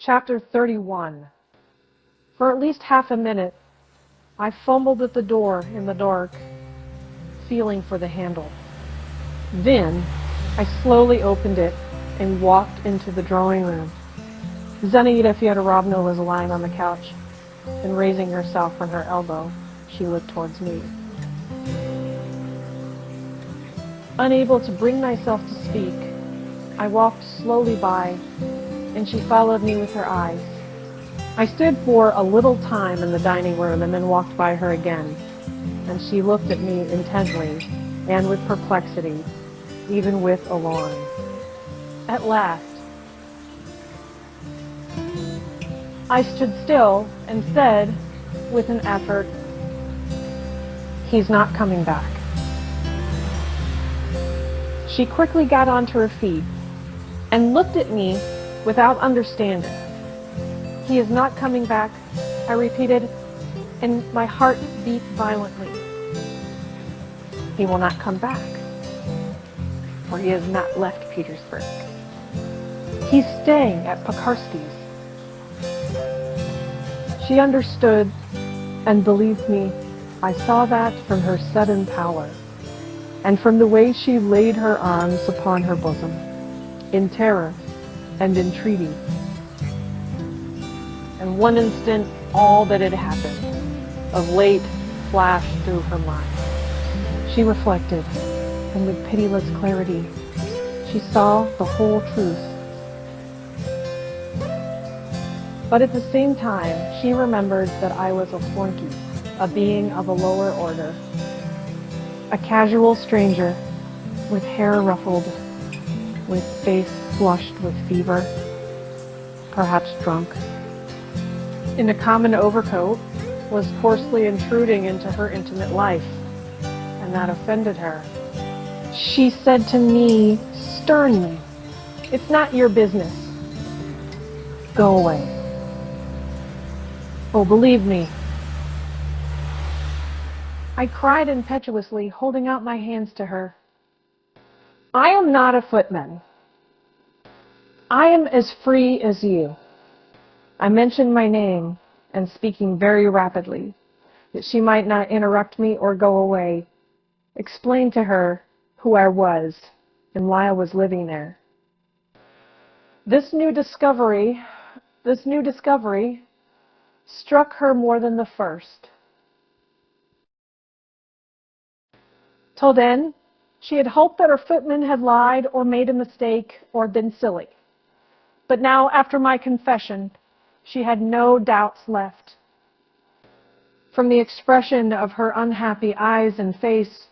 Chapter 31. For at least half a minute, I fumbled at the door in the dark, feeling for the handle. Then, I slowly opened it and walked into the drawing room. Zinaida Fyodorovna was lying on the couch, and raising herself from her elbow, she looked towards me. Unable to bring myself to speak, I walked slowly by, and she followed me with her eyes. I stood for a little time in the dining room and then walked by her again, and she looked at me intently and with perplexity, even with alarm. At last, I stood still and said, with an effort, "He's not coming back." She quickly got onto her feet and looked at me without understanding. "He is not coming back," I repeated, and my heart beat violently. "He will not come back, for he has not left Petersburg. He's staying at Pekarsky's." She understood, and believed me, I saw that from her sudden pallor, and from the way she laid her arms upon her bosom, in terror and entreaty. In one instant, all that had happened of late flashed through her mind. She reflected, and with pitiless clarity, she saw the whole truth. But at the same time, she remembered that I was a flunky, a being of a lower order, a casual stranger, with hair ruffled, with face flushed with fever, perhaps drunk, in a common overcoat, was coarsely intruding into her intimate life, and that offended her. She said to me sternly, "It's not your business. Go away." "Oh, believe me." I cried impetuously, holding out my hands to her. "I am not a footman. I am as free as you." I mentioned my name, and speaking very rapidly, that she might not interrupt me or go away, explained to her who I was and why I was living there. This new discovery struck her more than the first. Till then, she had hoped that her footman had lied or made a mistake or been silly. But now, after my confession, she had no doubts left. From the expression of her unhappy eyes and face,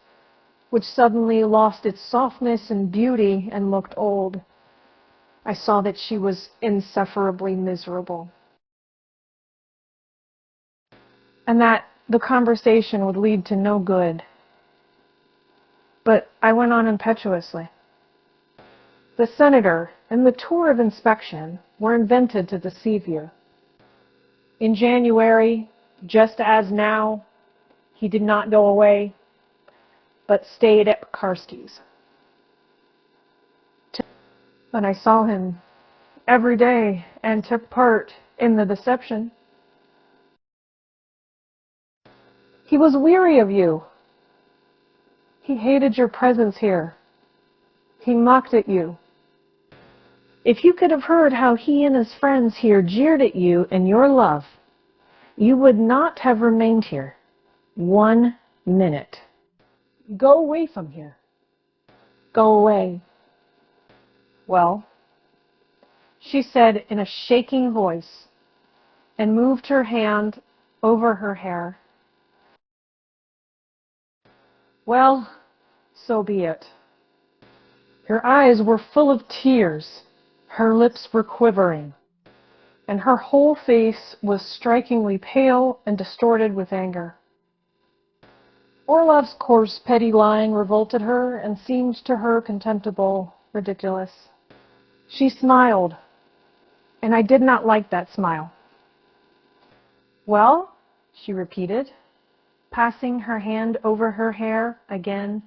which suddenly lost its softness and beauty and looked old, I saw that she was insufferably miserable, and that the conversation would lead to no good. But I went on impetuously. "The senator and the tour of inspection were invented to deceive you. In January, just as now, he did not go away, but stayed at Pekarsky's. And I saw him every day and took part in the deception. He was weary of you. He hated your presence here. He mocked at you. If you could have heard how he and his friends here jeered at you and your love, you would not have remained here 1 minute. Go away from here. Go away." "Well," she said in a shaking voice, and moved her hand over her hair. "Well, so be it." Her eyes were full of tears, her lips were quivering, and her whole face was strikingly pale and distorted with anger. Orlov's coarse, petty lying revolted her and seemed to her contemptible, ridiculous. She smiled, and I did not like that smile. "Well," she repeated, passing her hand over her hair again,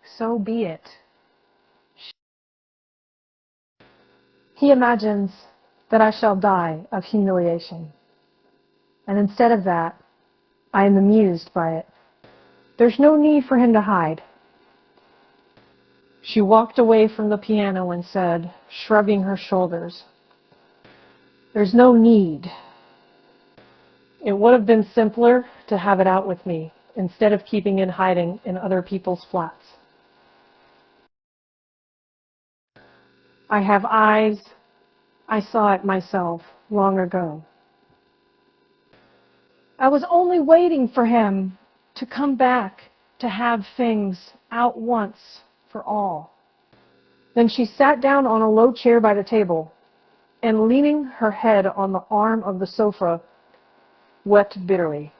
"so be it." He imagines that I shall die of humiliation. And instead of that, I am amused by it. There's no need for him to hide. She walked away from the piano and said, shrugging her shoulders, "There's no need. It would have been simpler to have it out with me instead of keeping it hiding in other people's flats. I have eyes. I saw it myself long ago. I was only waiting for him to come back to have things out once for all." Then she sat down on a low chair by the table and, leaning her head on the arm of the sofa, wept bitterly.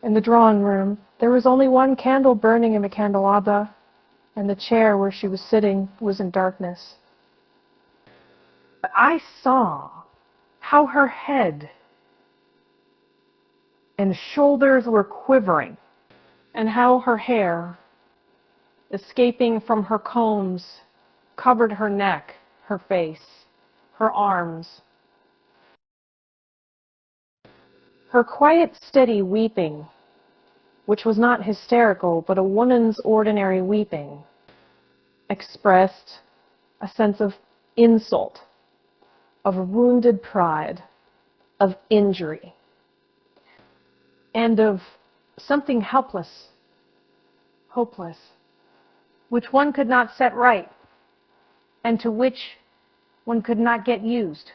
In the drawing room, there was only one candle burning in the candelabra, and the chair where she was sitting was in darkness. But I saw how her head and shoulders were quivering, and how her hair, escaping from her combs, covered her neck, her face, her arms. Her quiet, steady weeping, which was not hysterical, but a woman's ordinary weeping, expressed a sense of insult, of wounded pride, of injury, and of something helpless, hopeless, which one could not set right, and to which one could not get used.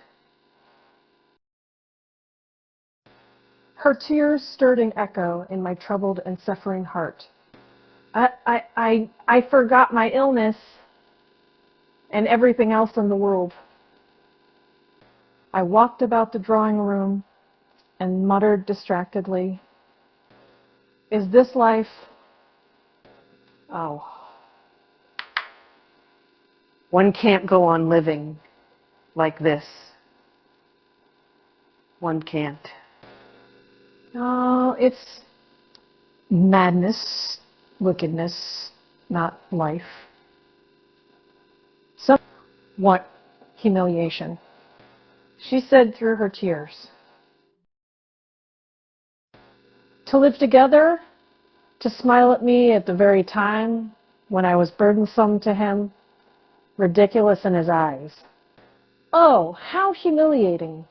Her tears stirred an echo in my troubled and suffering heart. I forgot my illness and everything else in the world. I walked about the drawing room and muttered distractedly, "Is this life? Oh, one can't go on living like this. One can't. Oh, it's madness, wickedness, not life." What humiliation, she said through her tears. To live together, to smile at me at the very time when I was burdensome to him, ridiculous in his eyes. Oh, how humiliating.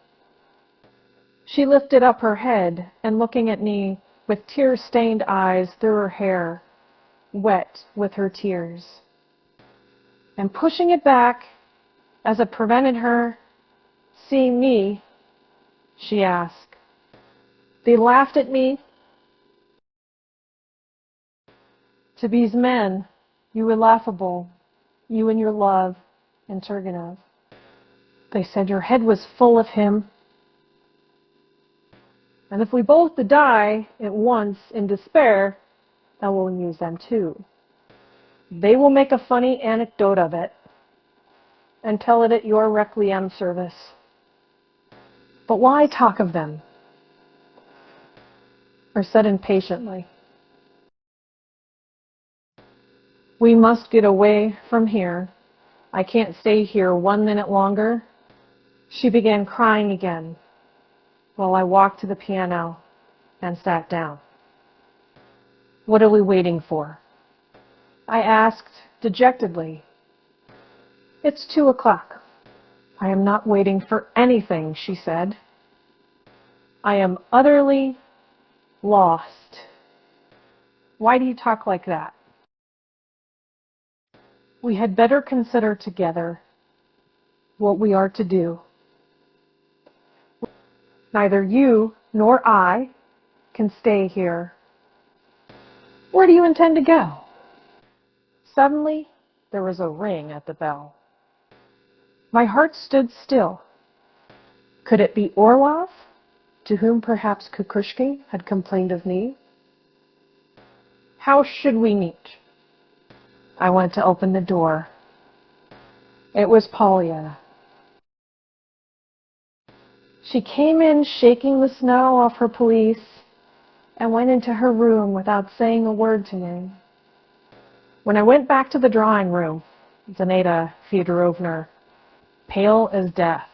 She lifted up her head and, looking at me with tear-stained eyes through her hair, wet with her tears, and pushing it back as it prevented her seeing me, she asked, "They laughed at me? To these men, you were laughable, you and your love and Turgenev. They said your head was full of him. And if we both die at once in despair, that will amuse them too. They will make a funny anecdote of it and tell it at your requiem service. But why talk of them?" Or said impatiently, "We must get away from here. I can't stay here 1 minute longer." She began crying again while I walked to the piano and sat down. "What are we waiting for?" I asked dejectedly. "It's 2:00. "I am not waiting for anything," she said. "I am utterly lost." "Why do you talk like that?" "We had better consider together what we are to do. Neither you nor I can stay here. Where do you intend to go?" Suddenly, there was a ring at the bell. My heart stood still. Could it be Orlov, to whom perhaps Kukushkin had complained of me? How should we meet? I went to open the door. It was Polya. She came in shaking the snow off her pelisse and went into her room without saying a word to me. When I went back to the drawing room, Zinaida Fyodorovna pale as death,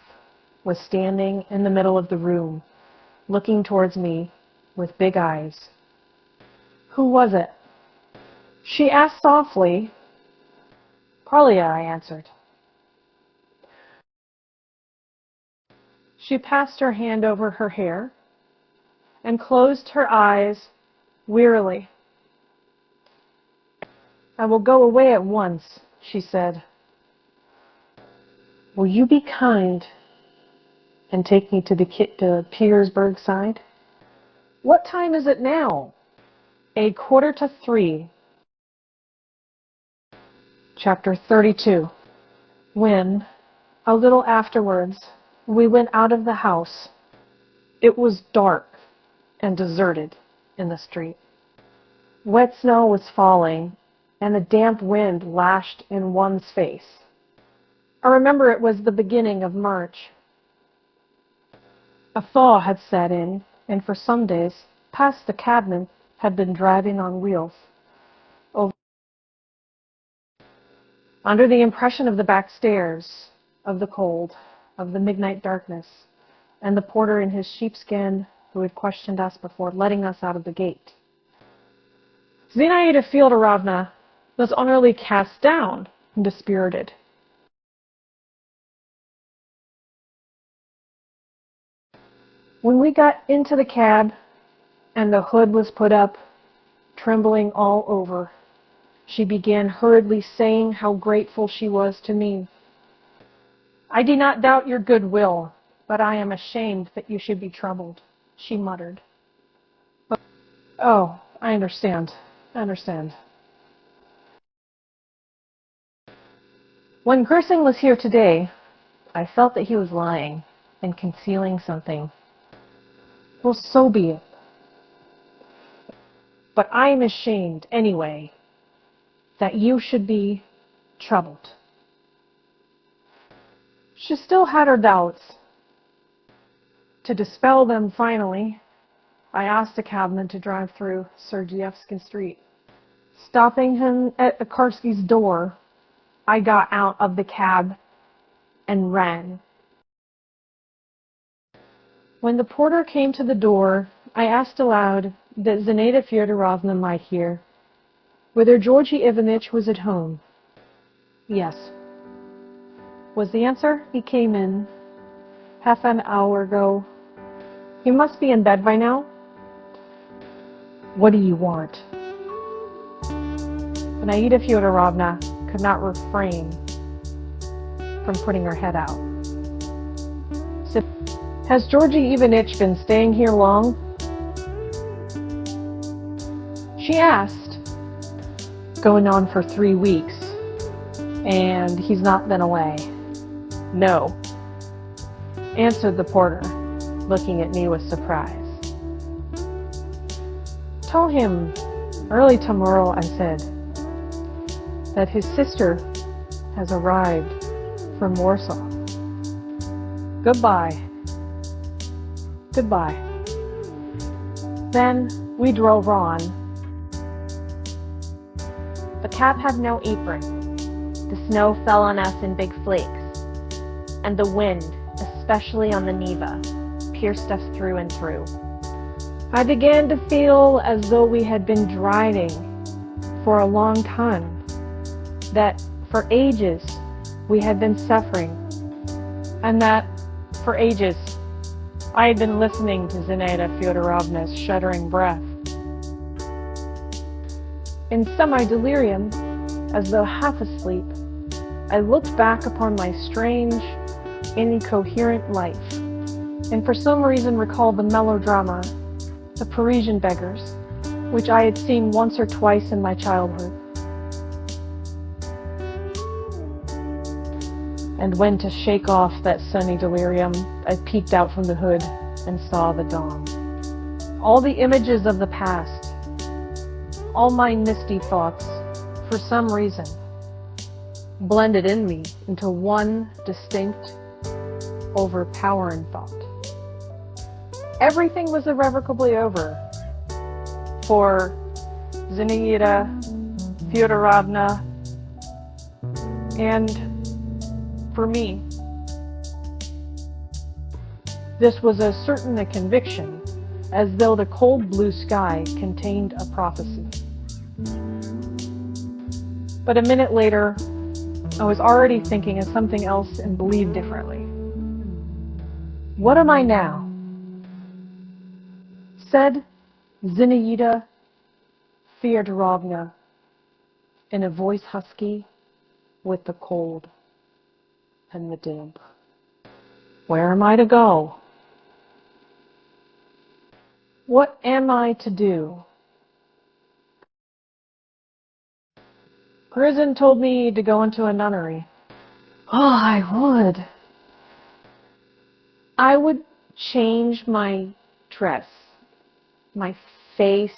was standing in the middle of the room, looking towards me with big eyes. Who was it? She asked softly. Parlia, I answered. She passed her hand over her hair and closed her eyes wearily. I will go away at once, she said. Will you be kind and take me to the Petersburg side? What time is it now? 2:45. Chapter 32. When, a little afterwards, we went out of the house, it was dark and deserted in the street. Wet snow was falling, and the damp wind lashed in one's face. I remember it was the beginning of March. A thaw had set in, and for some days past the cabmen had been driving on wheels. Under the impression of the back stairs, of the cold, of the midnight darkness, and the porter in his sheepskin who had questioned us before letting us out of the gate, Zinaida Fyodorovna was utterly cast down and dispirited. When we got into the cab and the hood was put up, trembling all over, she began hurriedly saying how grateful she was to me. I do not doubt your goodwill, but I am ashamed that you should be troubled, she muttered. Oh, I understand. I understand. When Gersing was here today, I felt that he was lying and concealing something. Well, so be it. But I am ashamed, anyway, that you should be troubled. She still had her doubts. To dispel them finally, I asked a cabman to drive through Sergeyevsky Street. Stopping him at Akarsky's door, I got out of the cab and ran. When the porter came to the door, I asked aloud that Zinaida Fyodorovna might hear whether Georgy Ivanitch was at home. Yes, was the answer. He came in half an hour ago. He must be in bed by now. What do you want? Zinaida Fyodorovna could not refrain from putting her head out. Has Georgy Ivanitch been staying here long? She asked. Going on for 3 weeks, and he's not been away. No, answered the porter, looking at me with surprise. Tell him early tomorrow, I said, that his sister has arrived from Warsaw. Goodbye. Goodbye. Then we drove on. The cab had no apron. The snow fell on us in big flakes, and the wind, especially on the Neva, pierced us through and through. I began to feel as though we had been driving for a long time, that for ages we had been suffering, and that for ages I had been listening to Zinaida Fyodorovna's shuddering breath. In semi-delirium, as though half asleep, I looked back upon my strange, incoherent life, and for some reason recalled the melodrama, The Parisian Beggars, which I had seen once or twice in my childhood. And when to shake off that sunny delirium, I peeked out from the hood and saw the dawn. All the images of the past, all my misty thoughts, for some reason, blended in me into one distinct, overpowering thought. Everything was irrevocably over for Zinaida Fyodorovna and for me. This was as certain a conviction as though the cold blue sky contained a prophecy. But a minute later, I was already thinking of something else and believed differently. What am I now? Said Zinaida Fyodorovna in a voice husky with the cold and the damp. Where am I to go? What am I to do? Grizin told me to go into a nunnery. Oh, I would. I would change my dress, my face,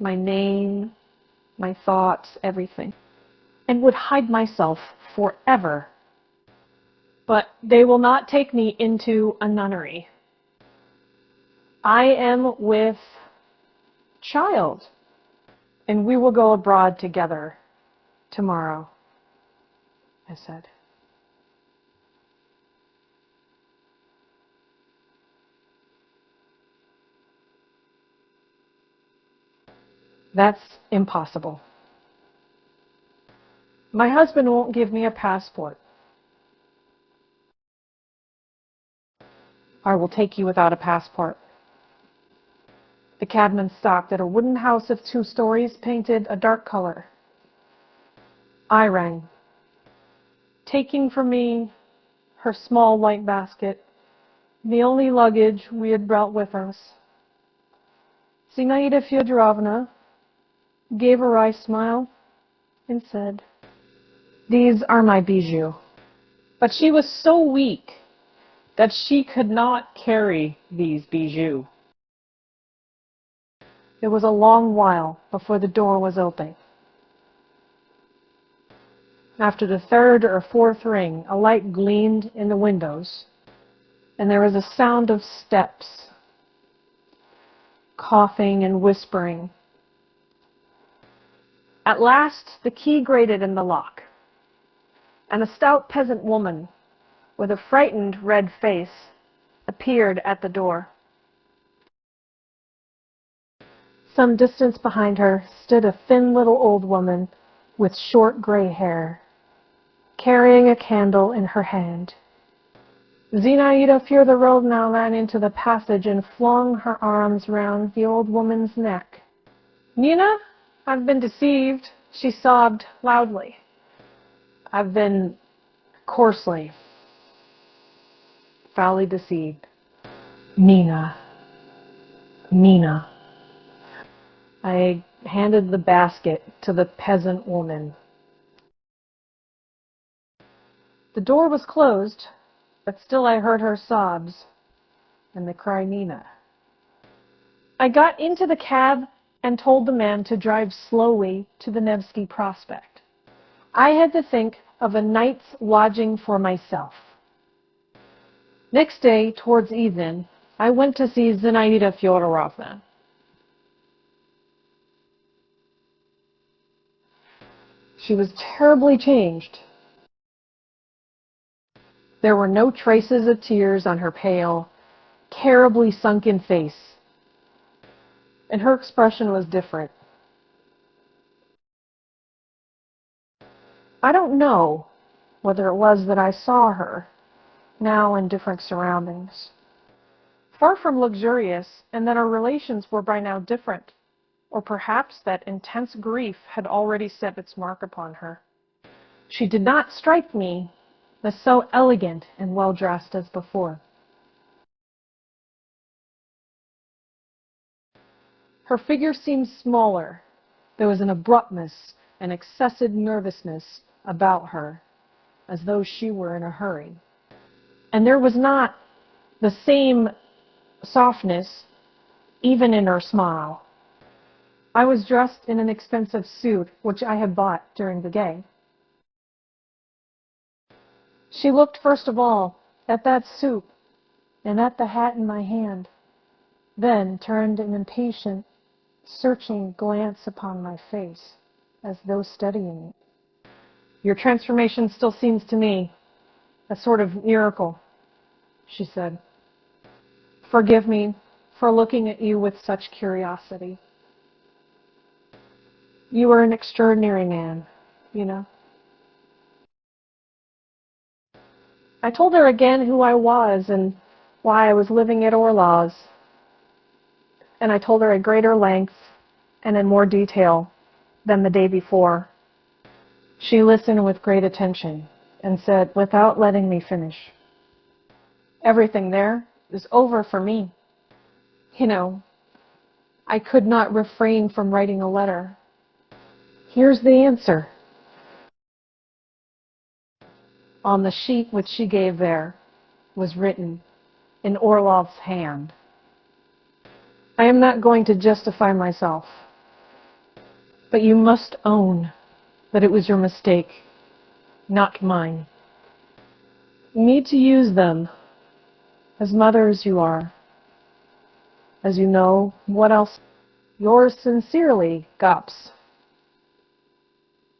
my name, my thoughts, everything, and would hide myself forever. But they will not take me into a nunnery. I am with child, and we will go abroad together tomorrow, I said. That's impossible. My husband won't give me a passport. I will take you without a passport. The cabman stopped at a wooden house of 2 stories painted a dark color. I rang, taking from me her small white basket, the only luggage we had brought with us. Zinaida Fyodorovna gave a wry smile and said, "These are my bijoux." But she was so weak that she could not carry these bijoux. It was a long while before the door was open. After the 3rd or 4th ring, a light gleamed in the windows, and there was a sound of steps, coughing and whispering. At last, the key grated in the lock, and a stout peasant woman with a frightened red face appeared at the door. Some distance behind her stood a thin little old woman with short gray hair, carrying a candle in her hand. Zinaida Fyodorovna ran into the passage and flung her arms round the old woman's neck. "Nina, I've been deceived," she sobbed loudly. "I've been coarsely, foully deceived. Nina, Nina." I handed the basket to the peasant woman. The door was closed, but still I heard her sobs and the cry Nina. I got into the cab and told the man to drive slowly to the Nevsky Prospect. I had to think of a night's lodging for myself. Next day, towards evening, I went to see Zinaida Fyodorovna. She was terribly changed. There were no traces of tears on her pale, terribly sunken face, and her expression was different. I don't know whether it was that I saw her, now in different surroundings, far from luxurious, and that our relations were by now different, or perhaps that intense grief had already set its mark upon her. She did not strike me as so elegant and well-dressed as before. Her figure seemed smaller. There was an abruptness and excessive nervousness about her, as though she were in a hurry. And there was not the same softness even in her smile. I was dressed in an expensive suit which I had bought during the day. She looked first of all at that suit and at the hat in my hand, then turned an impatient, searching glance upon my face, as though studying it. "Your transformation still seems to me a sort of miracle," she said. Forgive me for looking at you with such curiosity. You are an extraordinary man, you know. I told her again who I was and why I was living at Orlov's. And I told her at greater length and in more detail than the day before. She listened with great attention and said, without letting me finish, everything there is over for me. You know, I could not refrain from writing a letter. Here's the answer. On the sheet which she gave there was written in Orlov's hand, I am not going to justify myself, but you must own that it was your mistake, not mine. You need to use them, as mother as you are. As you know, what else? Yours sincerely, Gops.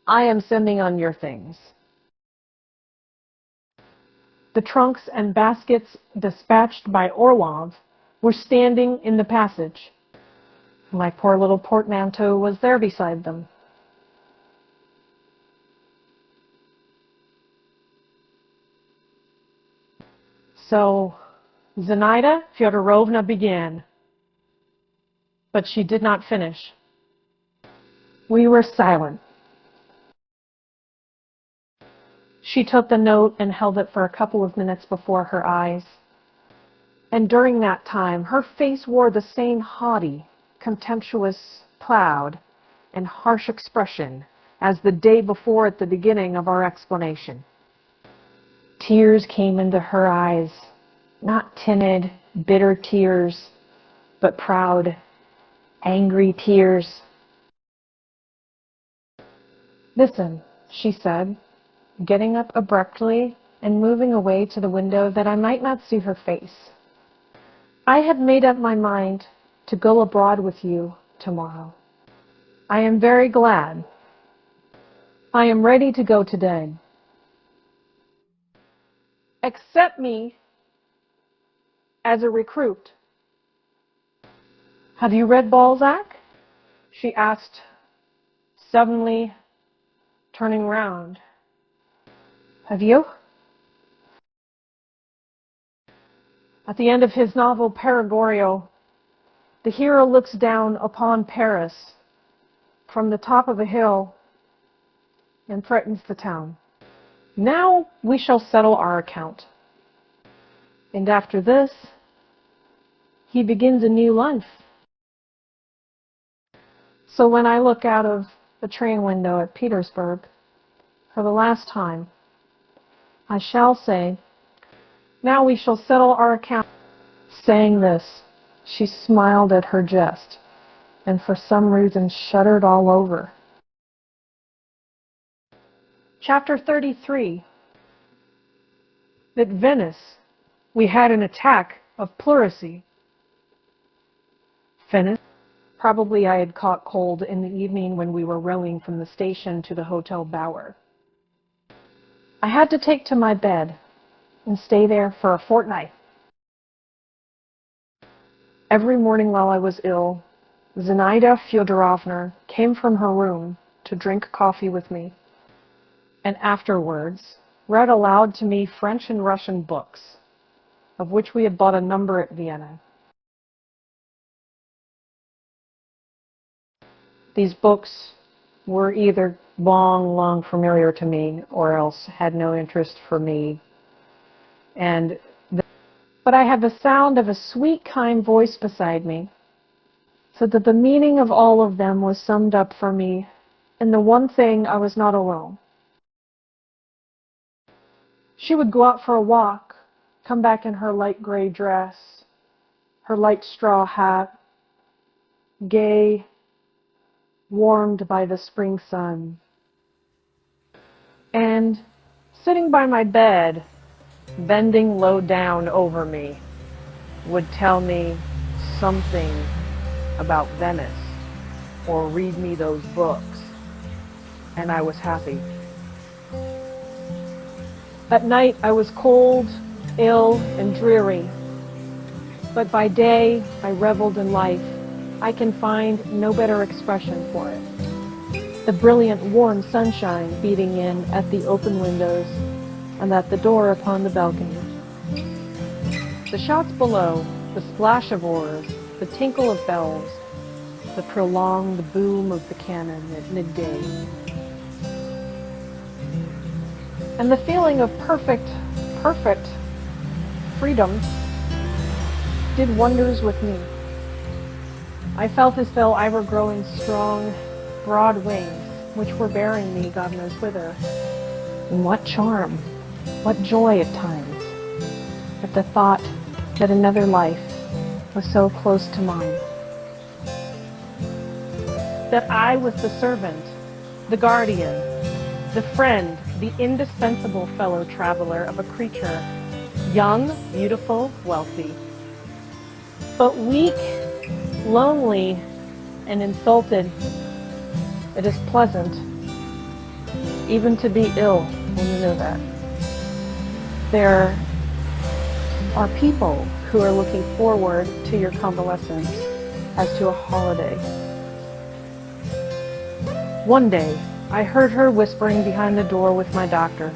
I am sending on your things. The trunks and baskets dispatched by Orlov were standing in the passage. My poor little portmanteau was there beside them. So, Zinaida Fyodorovna began, but she did not finish. We were silent. She took the note and held it for a couple of minutes before her eyes. And during that time, her face wore the same haughty, contemptuous, proud, and harsh expression as the day before at the beginning of our explanation. Tears came into her eyes, not timid, bitter tears, but proud, angry tears. Listen, she said, getting up abruptly and moving away to the window that I might not see her face. I had made up my mind to go abroad with you tomorrow. I am very glad. I am ready to go today. Accept me as a recruit. Have you read Balzac? She asked, suddenly turning round. Have you? At the end of his novel Perigorio, the hero looks down upon Paris from the top of a hill and threatens the town. Now we shall settle our account. And after this, he begins a new life. So when I look out of the train window at Petersburg for the last time, I shall say, now we shall settle our account. Saying this, she smiled at her jest, and for some reason shuddered all over. Chapter 33. At Venice, we had an attack of pleurisy. Venice? Probably I had caught cold in the evening when we were rowing from the station to the Hotel Bauer. I had to take to my bed and stay there for a fortnight. Every morning while I was ill, Zinaida Fyodorovna came from her room to drink coffee with me, and afterwards read aloud to me French and Russian books, of which we had bought a number at Vienna. These books were either long familiar to me, or else had no interest for me. But I had the sound of a sweet, kind voice beside me, so that the meaning of all of them was summed up for me in the one thing: I was not alone. She would go out for a walk, come back in her light gray dress, her light straw hat, gay, warmed by the spring sun. And sitting by my bed, bending low down over me, would tell me something about Venice or read me those books, and I was happy. At night I was cold, ill, and dreary, But by day, I reveled in life. I can find no better expression for it. The brilliant, warm sunshine beating in at the open windows and at the door upon the balcony. The shots below, the splash of oars, the tinkle of bells, the prolonged boom of the cannon at midday. And the feeling of perfect freedom did wonders with me. I felt as though I were growing strong, broad wings, which were bearing me God knows whither. And what charm, what joy at times, at the thought that another life was so close to mine. That I was the servant, the guardian, the friend, the indispensable fellow traveler of a creature, young, beautiful, wealthy, but weak, lonely, and insulted. It is pleasant even to be ill when you know that. There are people who are looking forward to your convalescence as to a holiday. One day, I heard her whispering behind the door with my doctor,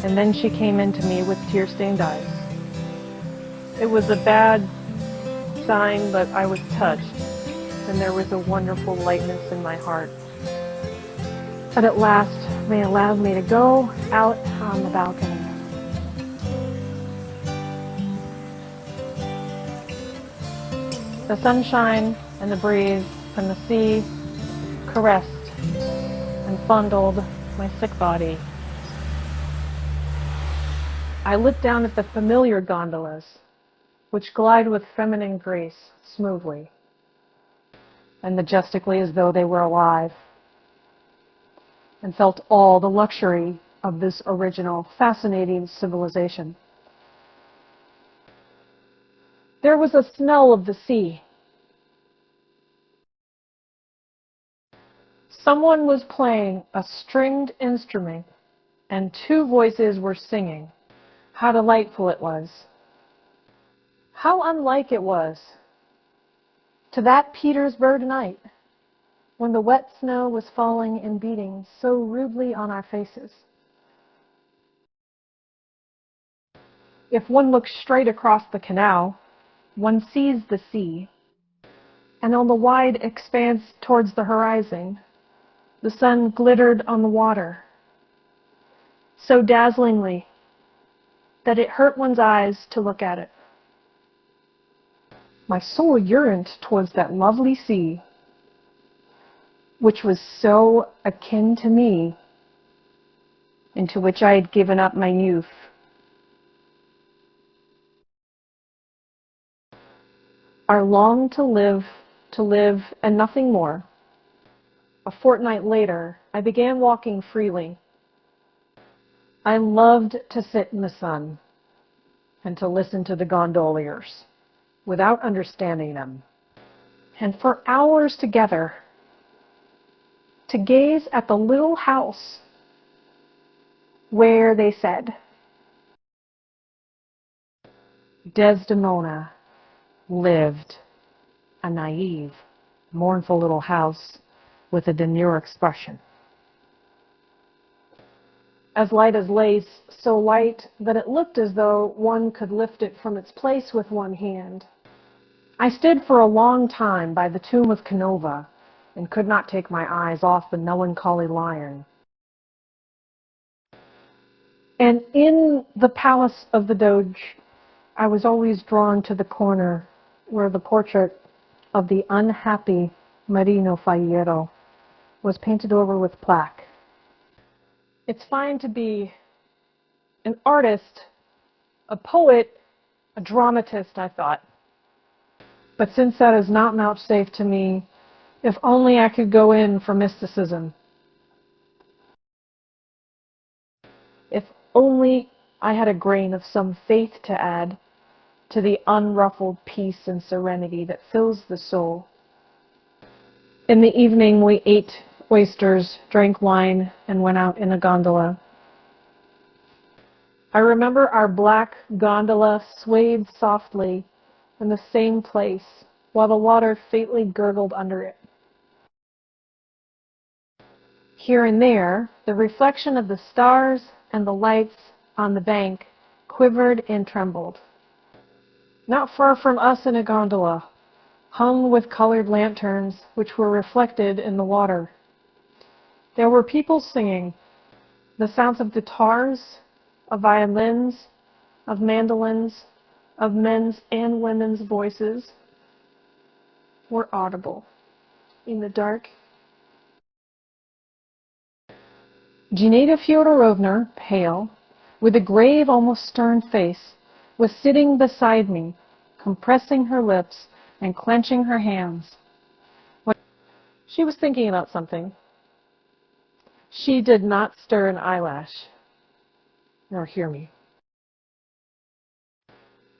and then she came in to me with tear-stained eyes. It was a bad sign, but I was touched, and there was a wonderful lightness in my heart. But at last, they allowed me to go out on the balcony. The sunshine and the breeze and the sea caressed and fondled my sick body. I looked down at the familiar gondolas, which glide with feminine grace smoothly and majestically as though they were alive, and felt all the luxury of this original, fascinating civilization. There was a smell of the sea. Someone was playing a stringed instrument, and two voices were singing. How delightful it was. How unlike it was to that Petersburg night, when the wet snow was falling and beating so rudely on our faces. If one looks straight across the canal, one sees the sea, and on the wide expanse towards the horizon, the sun glittered on the water, so dazzlingly that it hurt one's eyes to look at it. My soul yearned towards that lovely sea, which was so akin to me, into which I had given up my youth. I longed to live, and nothing more. A fortnight later, I began walking freely. I loved to sit in the sun and to listen to the gondoliers without understanding them, and for hours together to gaze at the little house where, they said, Desdemona lived, a naive, mournful little house with a demure expression. As light as lace, so light that it looked as though one could lift it from its place with one hand. I stood for a long time by the tomb of Canova and could not take my eyes off the melancholy lion. And in the palace of the Doge, I was always drawn to the corner where the portrait of the unhappy Marino Faliero was painted over with plaque. It's fine to be an artist, a poet, a dramatist, I thought. But since that is not vouchsafed to me, if only I could go in for mysticism. If only I had a grain of some faith to add to the unruffled peace and serenity that fills the soul. In the evening, we ate oysters, drank wine, and went out in a gondola. I remember our black gondola swayed softly in the same place, while the water faintly gurgled under it. Here and there, the reflection of the stars and the lights on the bank quivered and trembled. Not far from us in a gondola, hung with colored lanterns which were reflected in the water, there were people singing. The sounds of guitars, of violins, of mandolins, of men's and women's voices were audible in the dark. Zinaida Fyodorovna, pale, with a grave, almost stern face, was sitting beside me, compressing her lips and clenching her hands. She was thinking about something. She did not stir an eyelash, nor hear me.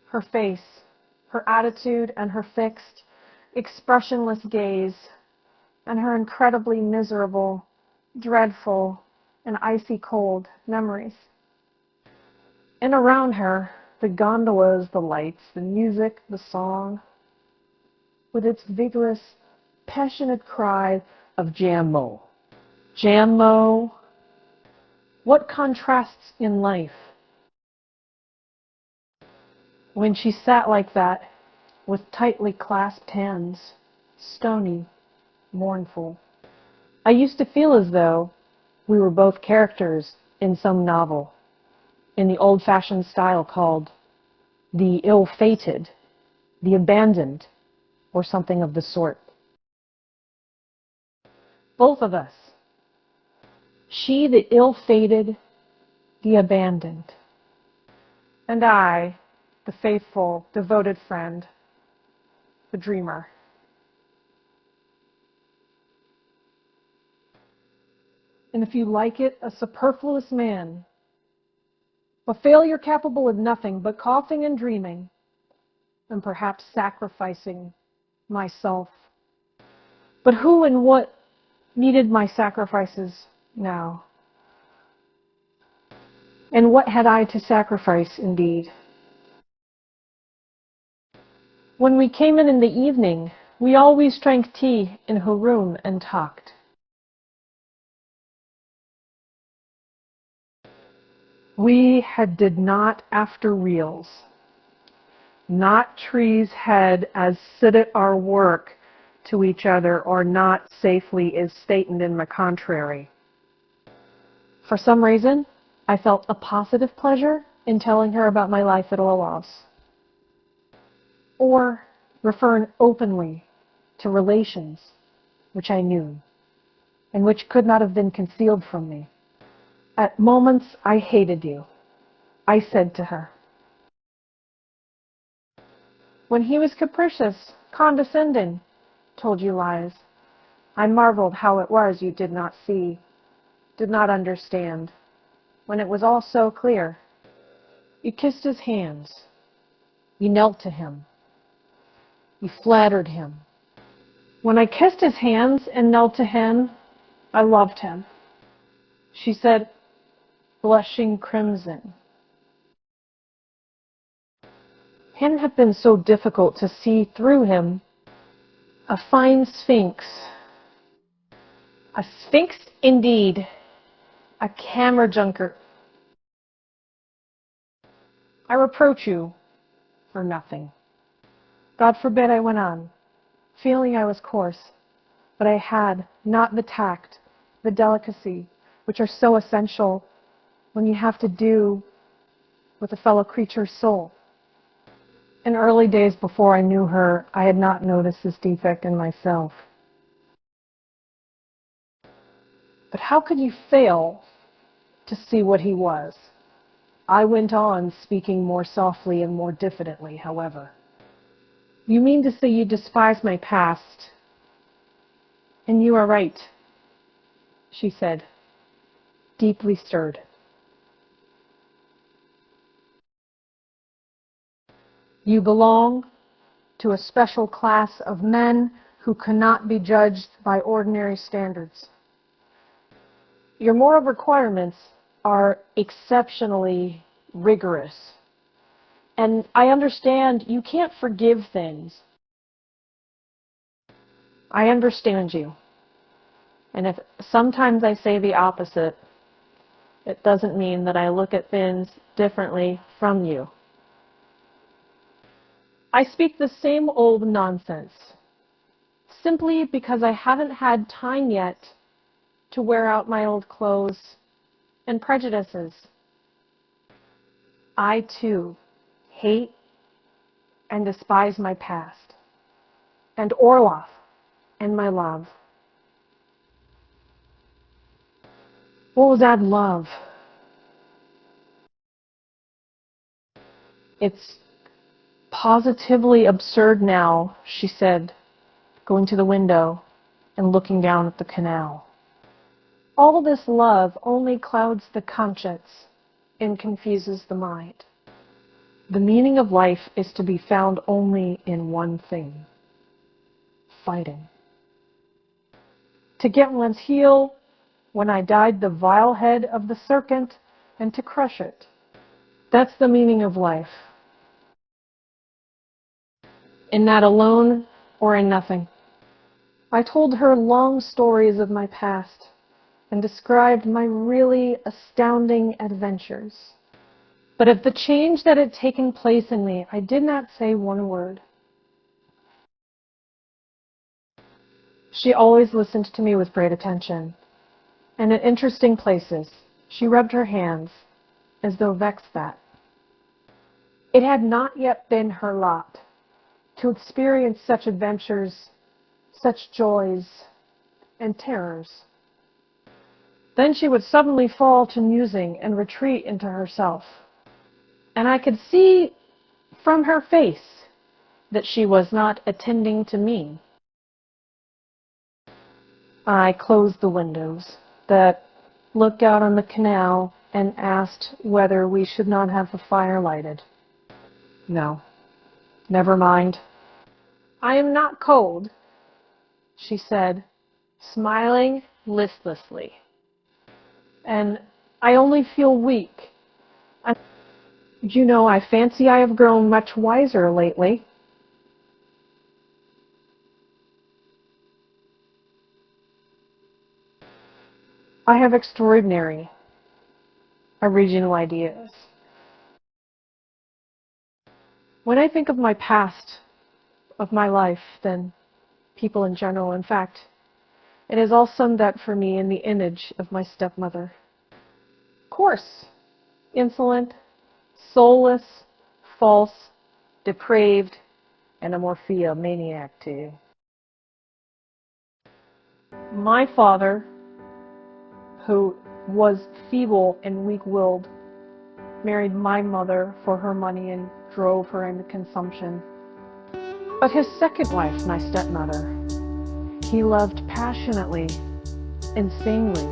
Her face, her attitude, and her fixed, expressionless gaze, and her incredibly miserable, dreadful, and icy cold memories. And around her, the gondolas, the lights, the music, the song, with its vigorous, passionate cry of Jammo. Jammo! What contrasts in life! When she sat like that, with tightly clasped hands, stony, mournful, I used to feel as though we were both characters in some novel, in the old-fashioned style called the ill-fated, the abandoned, or something of the sort. Both of us. She, the ill-fated, the abandoned. And I, the faithful, devoted friend, the dreamer. And if you like it, a superfluous man, a failure capable of nothing but coughing and dreaming, and perhaps sacrificing myself. But who and what needed my sacrifices now? And what had I to sacrifice, indeed? When we came in the evening, we always drank tea in her room and talked. We did not after reels, not trees head as sit at our work to each other, or not safely is stated in the contrary. For some reason, I felt a positive pleasure in telling her about my life at Olov's, or referring openly to relations which I knew, and which could not have been concealed from me. At moments, I hated you, I said to her. When he was capricious, condescending, told you lies, I marveled how it was you did not see, did not understand, when it was all so clear. You kissed his hands. You knelt to him. You flattered him. When I kissed his hands and knelt to him, I loved him. She said, blushing crimson. Hadn't have been so difficult to see through him. A fine sphinx. A sphinx indeed. A camera junker. I reproach you for nothing. God forbid, I went on, feeling I was coarse, but I had not the tact, the delicacy, which are so essential when you have to do with a fellow creature's soul. In early days before I knew her, I had not noticed this defect in myself. But how could you fail to see what he was? I went on, speaking more softly and more diffidently, however. You mean to say you despise my past? And you are right, she said, deeply stirred. You belong to a special class of men who cannot be judged by ordinary standards. Your moral requirements are exceptionally rigorous. And I understand you can't forgive things. I understand you. And if sometimes I say the opposite, it doesn't mean that I look at things differently from you. I speak the same old nonsense, simply because I haven't had time yet to wear out my old clothes and prejudices. I, too, hate and despise my past, and Orloff, and my love. What was that love? It's positively absurd now, she said, going to the window and looking down at the canal. All this love only clouds the conscience and confuses the mind. The meaning of life is to be found only in one thing: fighting. To get one's heel when I dyed the vile head of the serpent and to crush it. That's the meaning of life. In that alone or in nothing. I told her long stories of my past and described my really astounding adventures. But of the change that had taken place in me, I did not say one word. She always listened to me with great attention, and in interesting places she rubbed her hands as though vexed that it had not yet been her lot to experience such adventures, such joys and terrors. Then she would suddenly fall to musing and retreat into herself, and I could see from her face that she was not attending to me. I closed the windows that looked out on the canal and asked whether we should not have the fire lighted. No, never mind. I am not cold, she said, smiling listlessly. And I only feel weak. You know, I fancy I have grown much wiser lately. I have extraordinary original ideas. When I think of my past, of my life, then people in general, in fact, it is all summed up for me in the image of my stepmother. Coarse, insolent, soulless, false, depraved, and a morphia maniac too. My father, who was feeble and weak-willed, married my mother for her money and drove her into consumption. But his second wife, my stepmother, he loved passionately, insanely.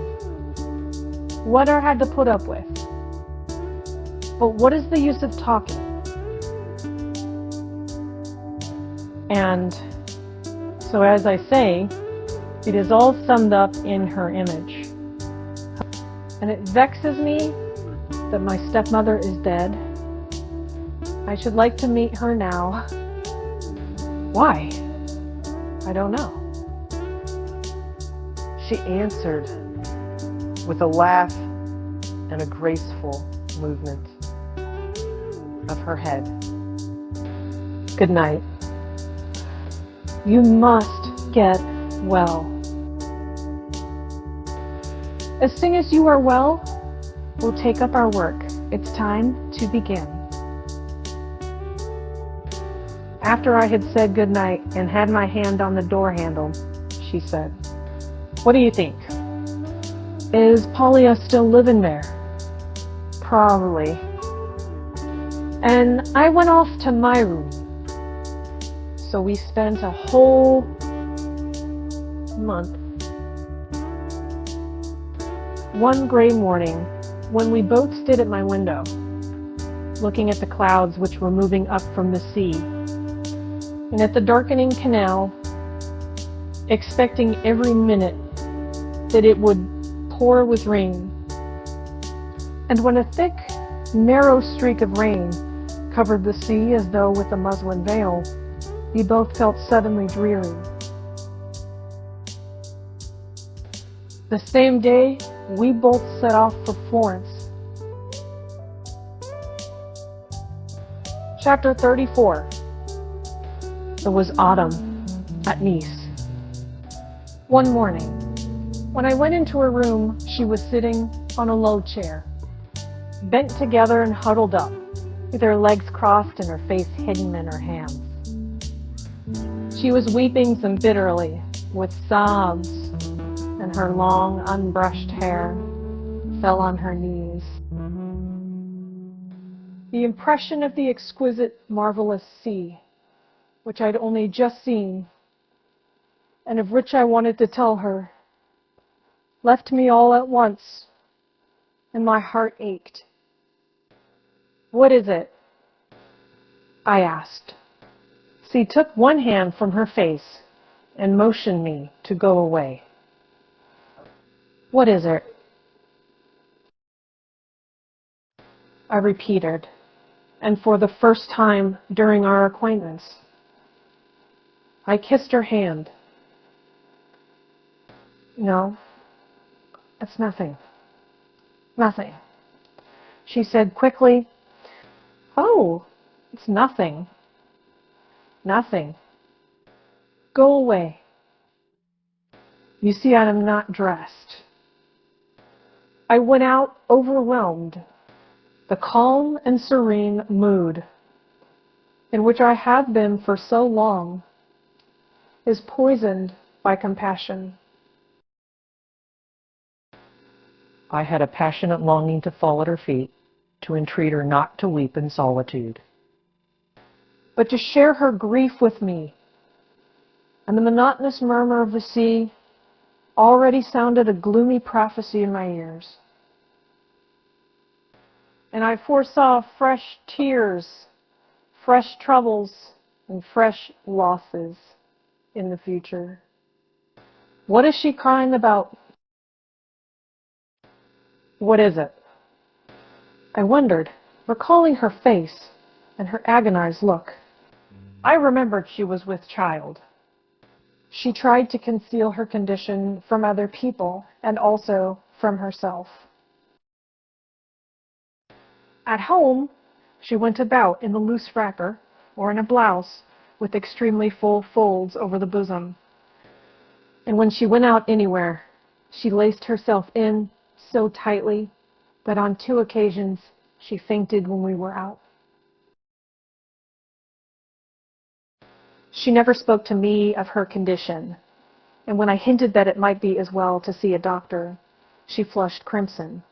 What I had to put up with. But what is the use of talking? And so, as I say, it is all summed up in her image. And it vexes me that my stepmother is dead. I should like to meet her now. Why? I don't know. She answered with a laugh and a graceful movement of her head. Good night. You must get well. As soon as you are well, we'll take up our work. It's time to begin. After I had said good night and had my hand on the door handle, she said, "What do you think? Is Polly still living there?" "Probably." And I went off to my room. So we spent a whole month. One gray morning, when we both stood at my window, looking at the clouds which were moving up from the sea, and at the darkening canal, expecting every minute that it would pour with rain. And when a thick, narrow streak of rain covered the sea as though with a muslin veil. We both felt suddenly dreary. The same day, we both set off for Florence. Chapter 34. It was autumn at Nice. One morning, when I went into her room, she was sitting on a low chair, bent together and huddled up, with her legs crossed and her face hidden in her hands. She was weeping some bitterly, with sobs, and her long, unbrushed hair fell on her knees. The impression of the exquisite, marvelous sea, which I'd only just seen, and of which I wanted to tell her, left me all at once, and my heart ached. "What is it?" I asked. She took one hand from her face and motioned me to go away. "What is it?" I repeated, and for the first time during our acquaintance. I kissed her hand. "No, it's nothing. Nothing," she said quickly. "Oh, it's nothing. Nothing. Go away. You see, I am not dressed." I went out overwhelmed. The calm and serene mood in which I have been for so long is poisoned by compassion. I had a passionate longing to fall at her feet, to entreat her not to weep in solitude, but to share her grief with me, and the monotonous murmur of the sea already sounded a gloomy prophecy in my ears. And I foresaw fresh tears, fresh troubles, and fresh losses in the future. What is she crying about? What is it? I wondered, recalling her face and her agonized look. I remembered she was with child. She tried to conceal her condition from other people and also from herself. At home, she went about in a loose wrapper or in a blouse with extremely full folds over the bosom. And when she went out anywhere, she laced herself in so tightly that on 2 occasions she fainted when we were out. She never spoke to me of her condition, and when I hinted that it might be as well to see a doctor, she flushed crimson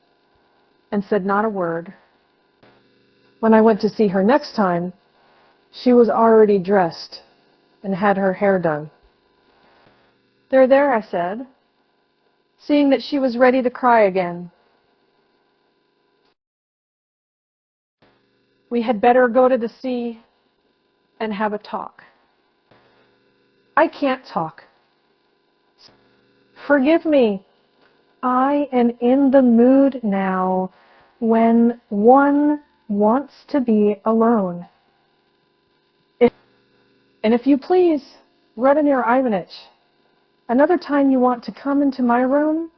and said not a word. When I went to see her next time, she was already dressed and had her hair done. There, I said, seeing that she was ready to cry again. We had better go to the sea and have a talk. I can't talk. Forgive me. I am in the mood now when one wants to be alone. And if you please, Radomir Ivanitch, another time you want to come into my room,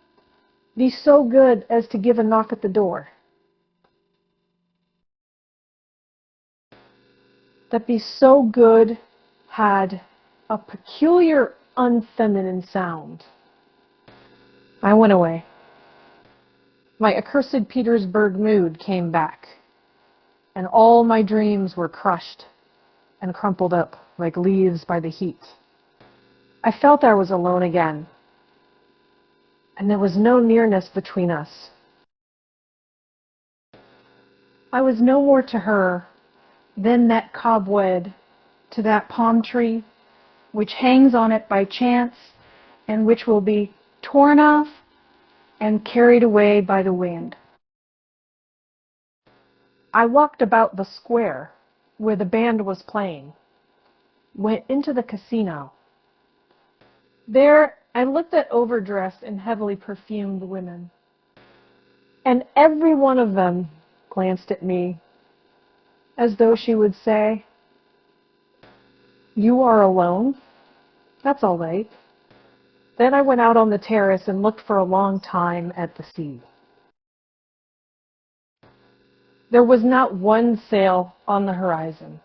be so good as to give a knock at the door. That "be so good" had a peculiar unfeminine sound. I went away. My accursed Petersburg mood came back, and all my dreams were crushed and crumpled up like leaves by the heat. I felt I was alone again, and there was no nearness between us. I was no more to her than that cobweb to that palm tree which hangs on it by chance and which will be torn off and carried away by the wind. I walked about the square where the band was playing, went into the casino. There I looked at overdressed and heavily perfumed women, and every one of them glanced at me as though she would say, "You are alone? That's all right." Then I went out on the terrace and looked for a long time at the sea. There was not one sail on the horizon.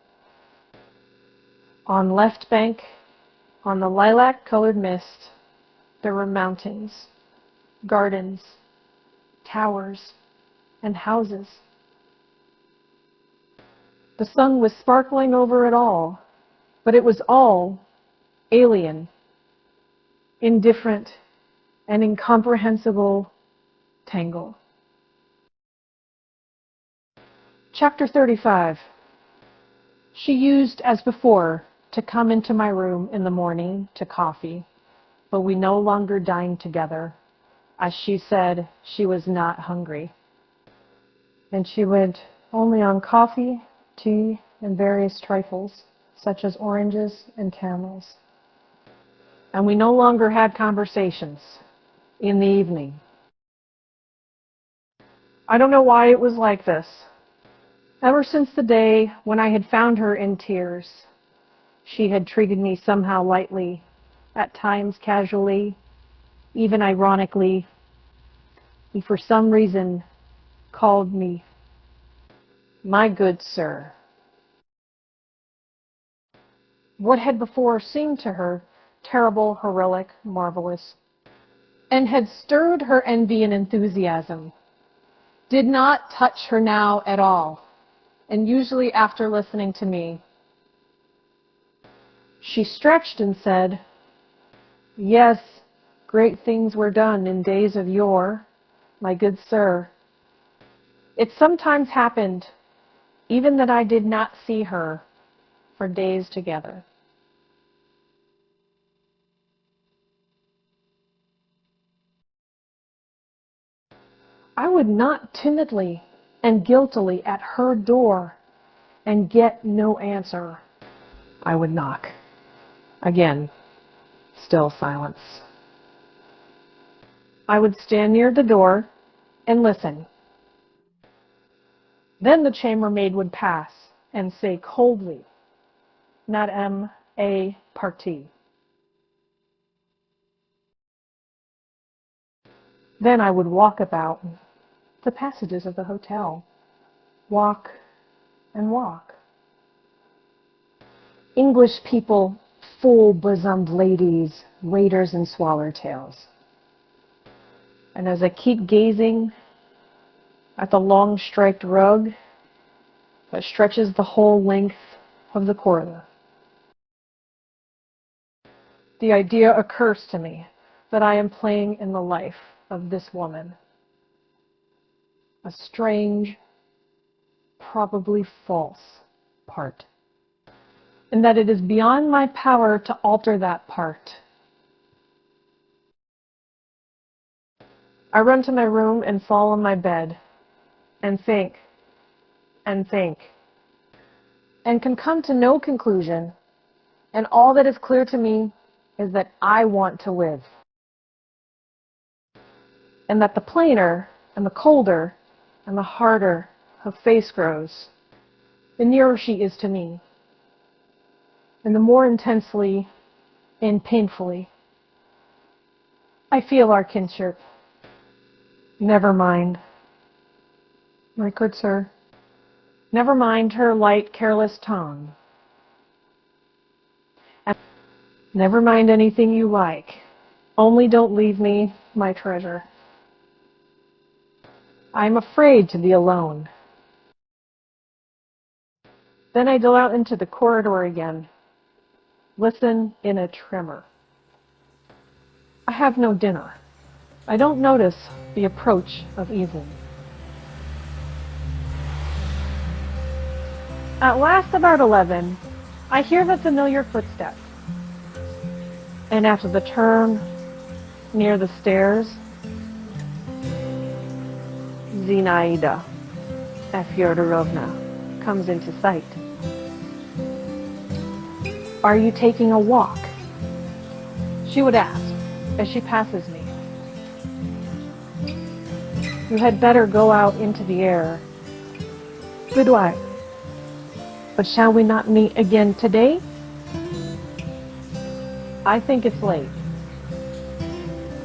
On left bank, on the lilac-colored mist, there were mountains, gardens, towers, and houses. The sun was sparkling over it all, but it was all alien, indifferent, and incomprehensible tangle. Chapter 35. She used, as before, to come into my room in the morning to coffee, but we no longer dined together, as she said she was not hungry. And she went only on coffee, tea, and various trifles, such as oranges and camels. And we no longer had conversations in the evening. I don't know why it was like this. Ever since the day when I had found her in tears, she had treated me somehow lightly, at times casually, even ironically. He, for some reason, called me "my good sir." What had before seemed to her terrible, heroic, marvelous, and had stirred her envy and enthusiasm, did not touch her now at all. And usually after listening to me, she stretched and said, "Yes, great things were done in days of yore, my good sir. It sometimes happened, even that I did not see her for days together." I would knock timidly and guiltily at her door and get no answer. I would knock. Again, still silence. I would stand near the door and listen. Then the chambermaid would pass and say coldly, "Madame est partie." Then I would walk about the passages of the hotel. Walk and walk. English people, full-bosomed ladies, waiters and swallowtails. And as I keep gazing at the long striped rug that stretches the whole length of the corridor, the idea occurs to me that I am playing in the life of this woman. A strange, probably false part. And that it is beyond my power to alter that part. I run to my room and fall on my bed and think and think and can come to no conclusion, and all that is clear to me is that I want to live. And that the plainer and the colder and the harder her face grows, the nearer she is to me, and the more intensely and painfully I feel our kinship. Never mind, my good sir. Never mind her light, careless tone. And never mind anything you like. Only don't leave me, my treasure. I am afraid to be alone. Then I go out into the corridor again. Listen in a tremor. I have no dinner. I don't notice the approach of evening. At last, about 11, I hear the familiar footsteps. And after the turn near the stairs, Zinaida Fyodorovna comes into sight. "Are you taking a walk?" she would ask as she passes me. "You had better go out into the air." "Goodbye," But shall we not meet again today? I think it's late.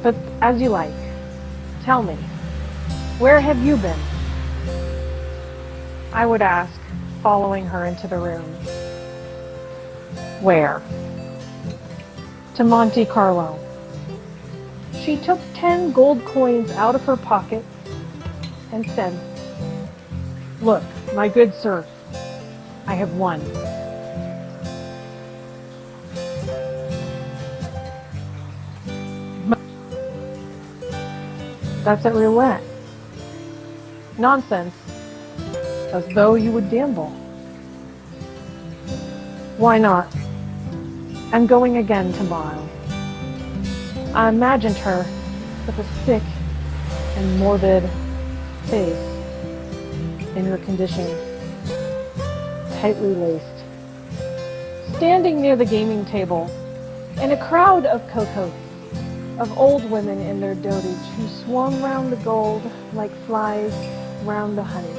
But as you like. Tell me, where have you been? I would ask, following her into the room. Where? To Monte Carlo. She took 10 gold coins out of her pocket and said, "Look, my good sir, I have won." That's at roulette. Nonsense. As though you would gamble. Why not? I'm going again tomorrow. I imagined her with a sick and morbid face in her condition, tightly laced, standing near the gaming table in a crowd of cocottes, of old women in their dotage who swung round the gold like flies round the honey.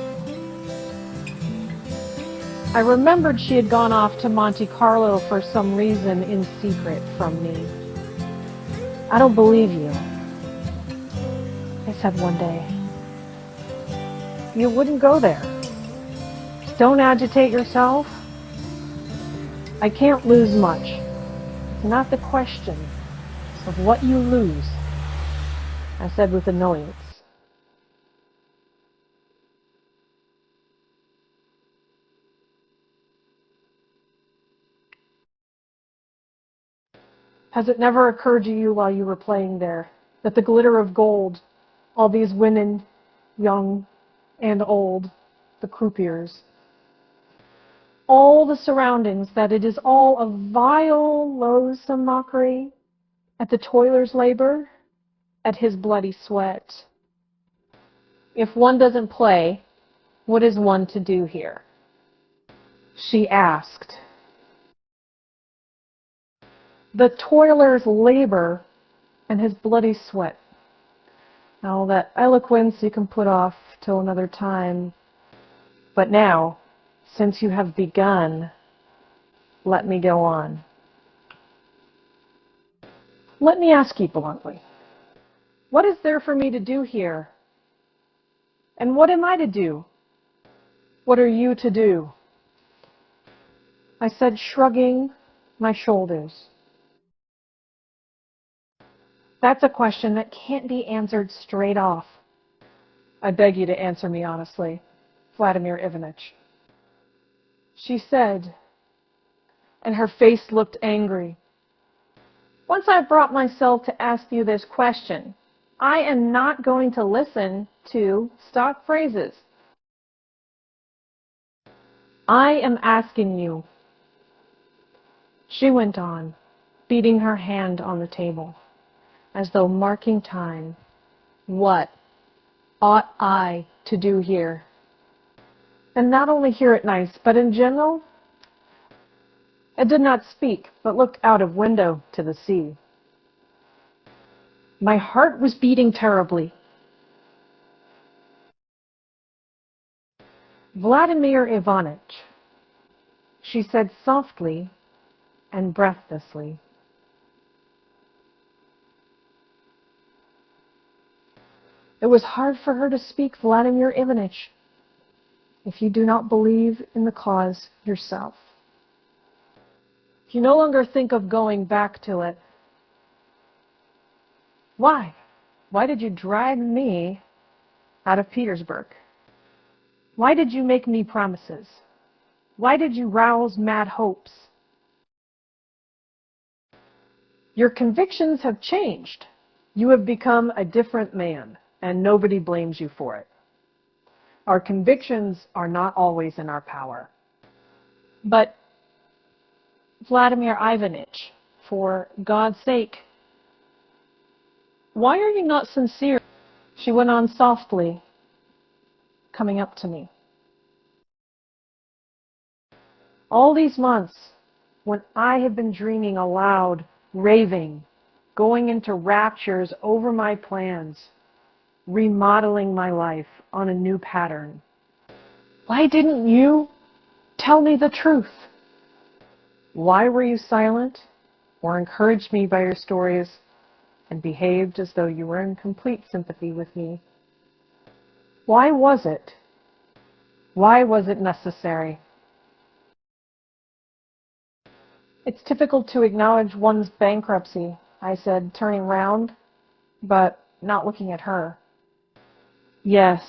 I remembered she had gone off to Monte Carlo for some reason in secret from me. "I don't believe you," I said one day. "You wouldn't go there. Don't agitate yourself. I can't lose much. It's not the question of what you lose," I said with annoyance. Has it never occurred to you while you were playing there that the glitter of gold, all these women, young and old, the croupiers, all the surroundings, that it is all a vile, loathsome mockery at the toiler's labor, at his bloody sweat? If one doesn't play, what is one to do here? She asked. The toiler's labor and his bloody sweat. Now, that eloquence you can put off till another time. But now, since you have begun, let me go on. Let me ask you bluntly, what is there for me to do here? And what am I to do? What are you to do? I said, shrugging my shoulders. That's a question that can't be answered straight off. I beg you to answer me honestly, Vladimir Ivanitch. She said, and her face looked angry. Once I've brought myself to ask you this question, I am not going to listen to stock phrases. I am asking you, she went on, beating her hand on the table, as though marking time. What ought I to do here? And not only here at nice, but in general? I did not speak, but looked out of window to the sea. My heart was beating terribly. Vladimir Ivanitch, she said softly and breathlessly. It was hard for her to speak, Vladimir Ivanitch, if you do not believe in the cause yourself. If you no longer think of going back to it, why? Why did you drag me out of Petersburg? Why did you make me promises? Why did you rouse mad hopes? Your convictions have changed. You have become a different man, and nobody blames you for it. Our convictions are not always in our power. But, Vladimir Ivanitch, for God's sake, why are you not sincere? She went on softly, coming up to me. All these months, when I have been dreaming aloud, raving, going into raptures over my plans, remodeling my life on a new pattern, why didn't you Tell me the truth. Why were you silent or encouraged me by your stories and behaved as though you were in complete sympathy with me? Why was it? Why was it necessary? It's difficult to acknowledge one's bankruptcy, I said, turning round, but not looking at her. Yes,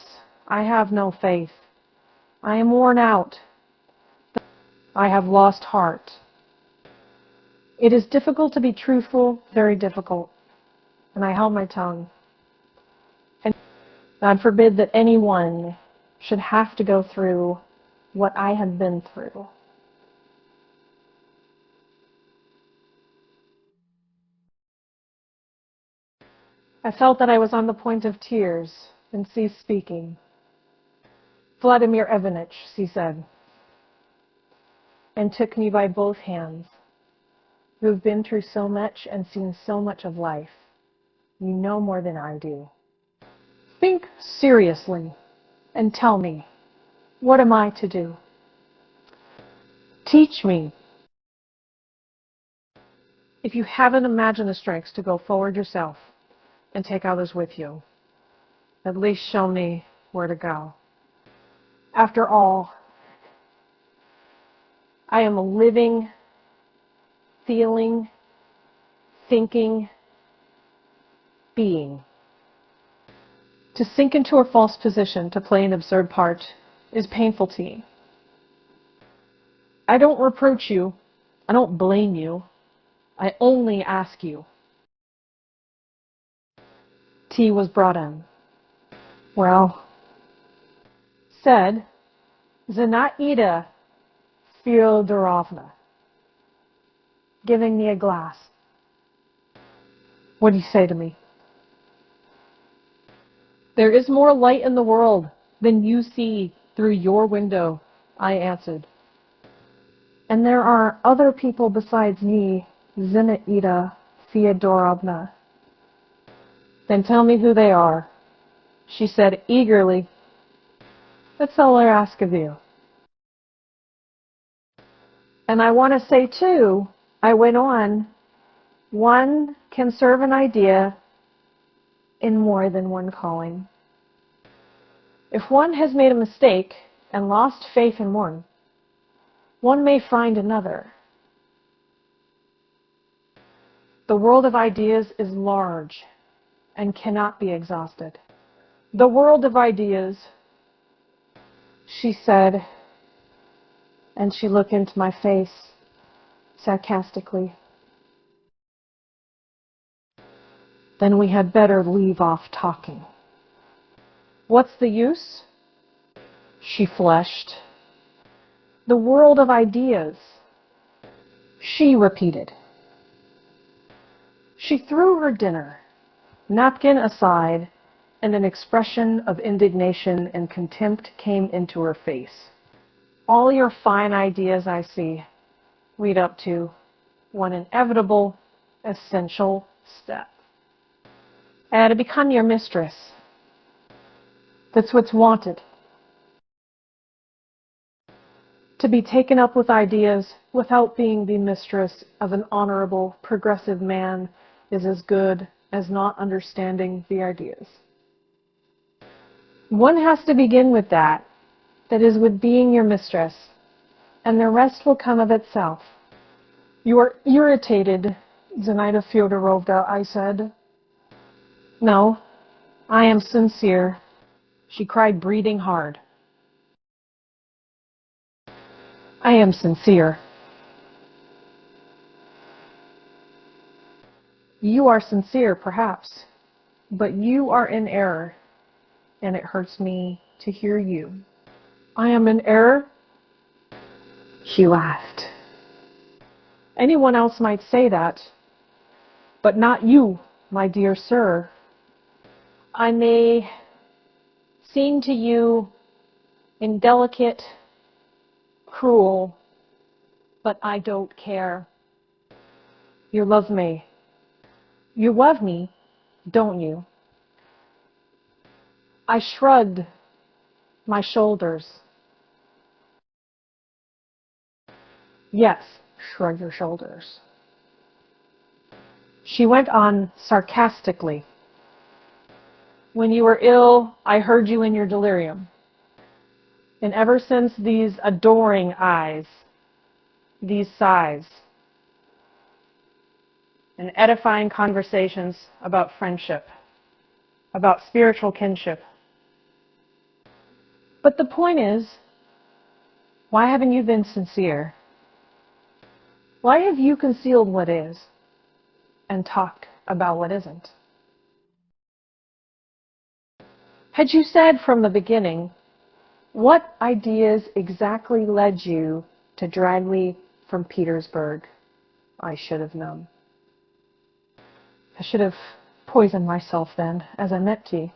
I have no faith. I am worn out. I have lost heart. It is difficult to be truthful, very difficult. And I held my tongue. And God forbid that anyone should have to go through what I had been through. I felt that I was on the point of tears and ceased speaking. Vladimir Ivanitch, she said, and took me by both hands. You have been through so much and seen so much of life. You know more than I do. Think seriously and tell me, what am I to do? Teach me. If you haven't imagined the strength to go forward yourself and take others with you, at least show me where to go. After all, I am a living, feeling, thinking being. To sink into a false position to play an absurd part is painful to me. I don't reproach you. I don't blame you. I only ask you. Tea was brought in. Well, said Zinaida Fyodorovna, giving me a glass. What do you say to me? There is more light in the world than you see through your window, I answered. And there are other people besides me, Zinaida Fyodorovna. Then tell me who they are, she said eagerly. That's all I ask of you. And I want to say, too, I went on, one can serve an idea in more than one calling. If one has made a mistake and lost faith in one may find another. The world of ideas is large and cannot be exhausted. The world of ideas, she said, and she looked into my face sarcastically. Then we had better leave off talking. What's the use? She flushed. The world of ideas, she repeated. She threw her dinner, napkin aside, and an expression of indignation and contempt came into her face. All your fine ideas, I see, lead up to one inevitable, essential step. To become your mistress. That's what's wanted. To be taken up with ideas without being the mistress of an honorable, progressive man is as good as not understanding the ideas. One has to begin with that is with being your mistress, and the rest will come of itself. You are irritated, Zinaida Fyodorovna, I said. No, I am sincere, she cried, breathing hard. I am sincere. You are sincere, perhaps, but you are in error, and it hurts me to hear you. I am in error? She laughed. Anyone else might say that, but not you, my dear sir. I may seem to you indelicate, cruel, but I don't care. You love me. You love me, don't you? I shrugged my shoulders. Yes, shrug your shoulders. She went on sarcastically. When you were ill, I heard you in your delirium. And ever since, these adoring eyes, these sighs, and edifying conversations about friendship, about spiritual kinship. But the point is, why haven't you been sincere? Why have you concealed what is and talked about what isn't? Had you said from the beginning, what ideas exactly led you to drag me from Petersburg, I should have known. I should have poisoned myself then, as I met T.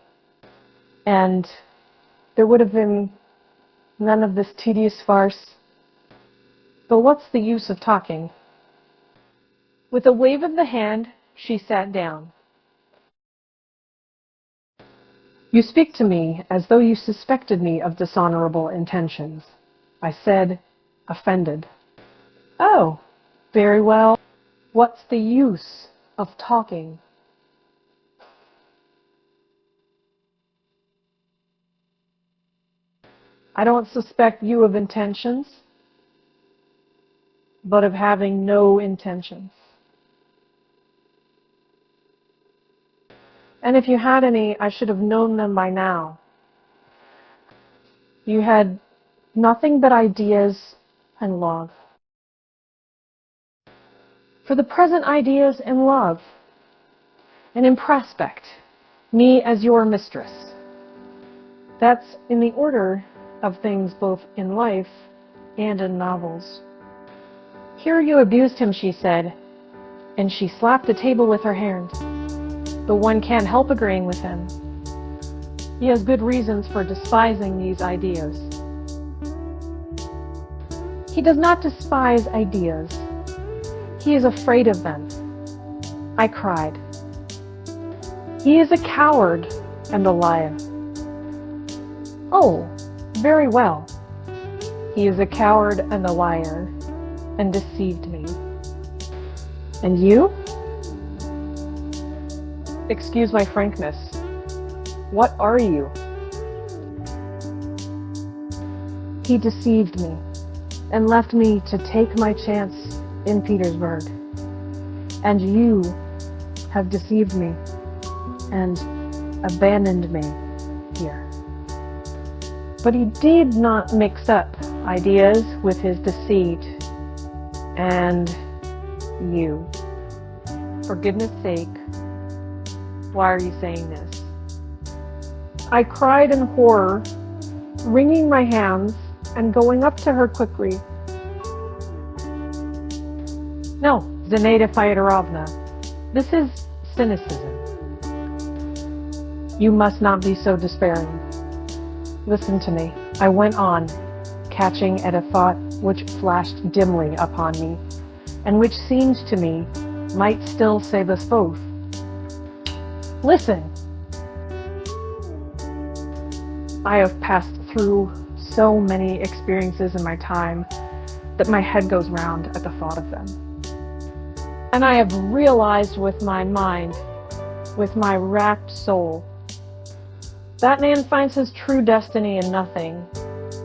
And there would have been none of this tedious farce. But what's the use of talking? With a wave of the hand, she sat down. You speak to me as though you suspected me of dishonorable intentions. I said, offended. Oh, very well. What's the use of talking? I don't suspect you of intentions, but of having no intentions. And if you had any, I should have known them by now. You had nothing but ideas and love. For the present, ideas and love. And in prospect, me as your mistress. That's in the order of things both in life and in novels. Here you abused him, she said, and she slapped the table with her hand. But one can't help agreeing with him. He has good reasons for despising these ideas. He does not despise ideas. He is afraid of them. I cried. He is a coward and a liar. Oh, very well. He is a coward and a liar, and deceived me. And you? Excuse my frankness. What are you? He deceived me, and left me to take my chance in Petersburg. And you have deceived me, and abandoned me here. But he did not mix up ideas with his deceit, and you. For goodness sake, why are you saying this? I cried in horror, wringing my hands and going up to her quickly. No, Zinaida Fyodorovna, this is cynicism. You must not be so despairing. Listen to me. I went on, catching at a thought which flashed dimly upon me, and which seemed to me might still save us both. Listen! I have passed through so many experiences in my time that my head goes round at the thought of them. And I have realized with my mind, with my racked soul, that man finds his true destiny in nothing,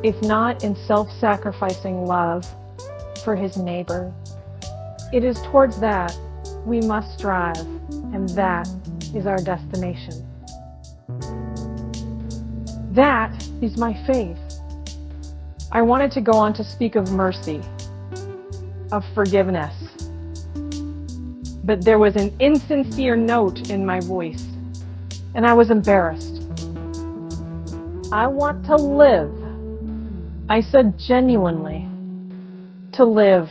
if not in self-sacrificing love for his neighbor. It is towards that we must strive, and that is our destination. That is my faith. I wanted to go on to speak of mercy, of forgiveness, but there was an insincere note in my voice, and I was embarrassed. I want to live. I said genuinely, to live,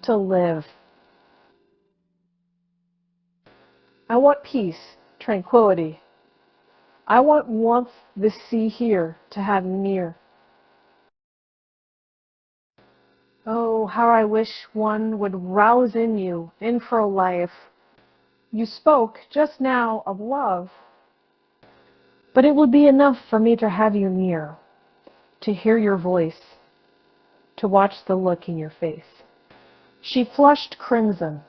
to live. I want peace, tranquility. I want warmth the sea here to have near. Oh, how I wish one would rouse in you, in for life. You spoke just now of love, but it would be enough for me to have you near, to hear your voice, to watch the look in your face. She flushed crimson,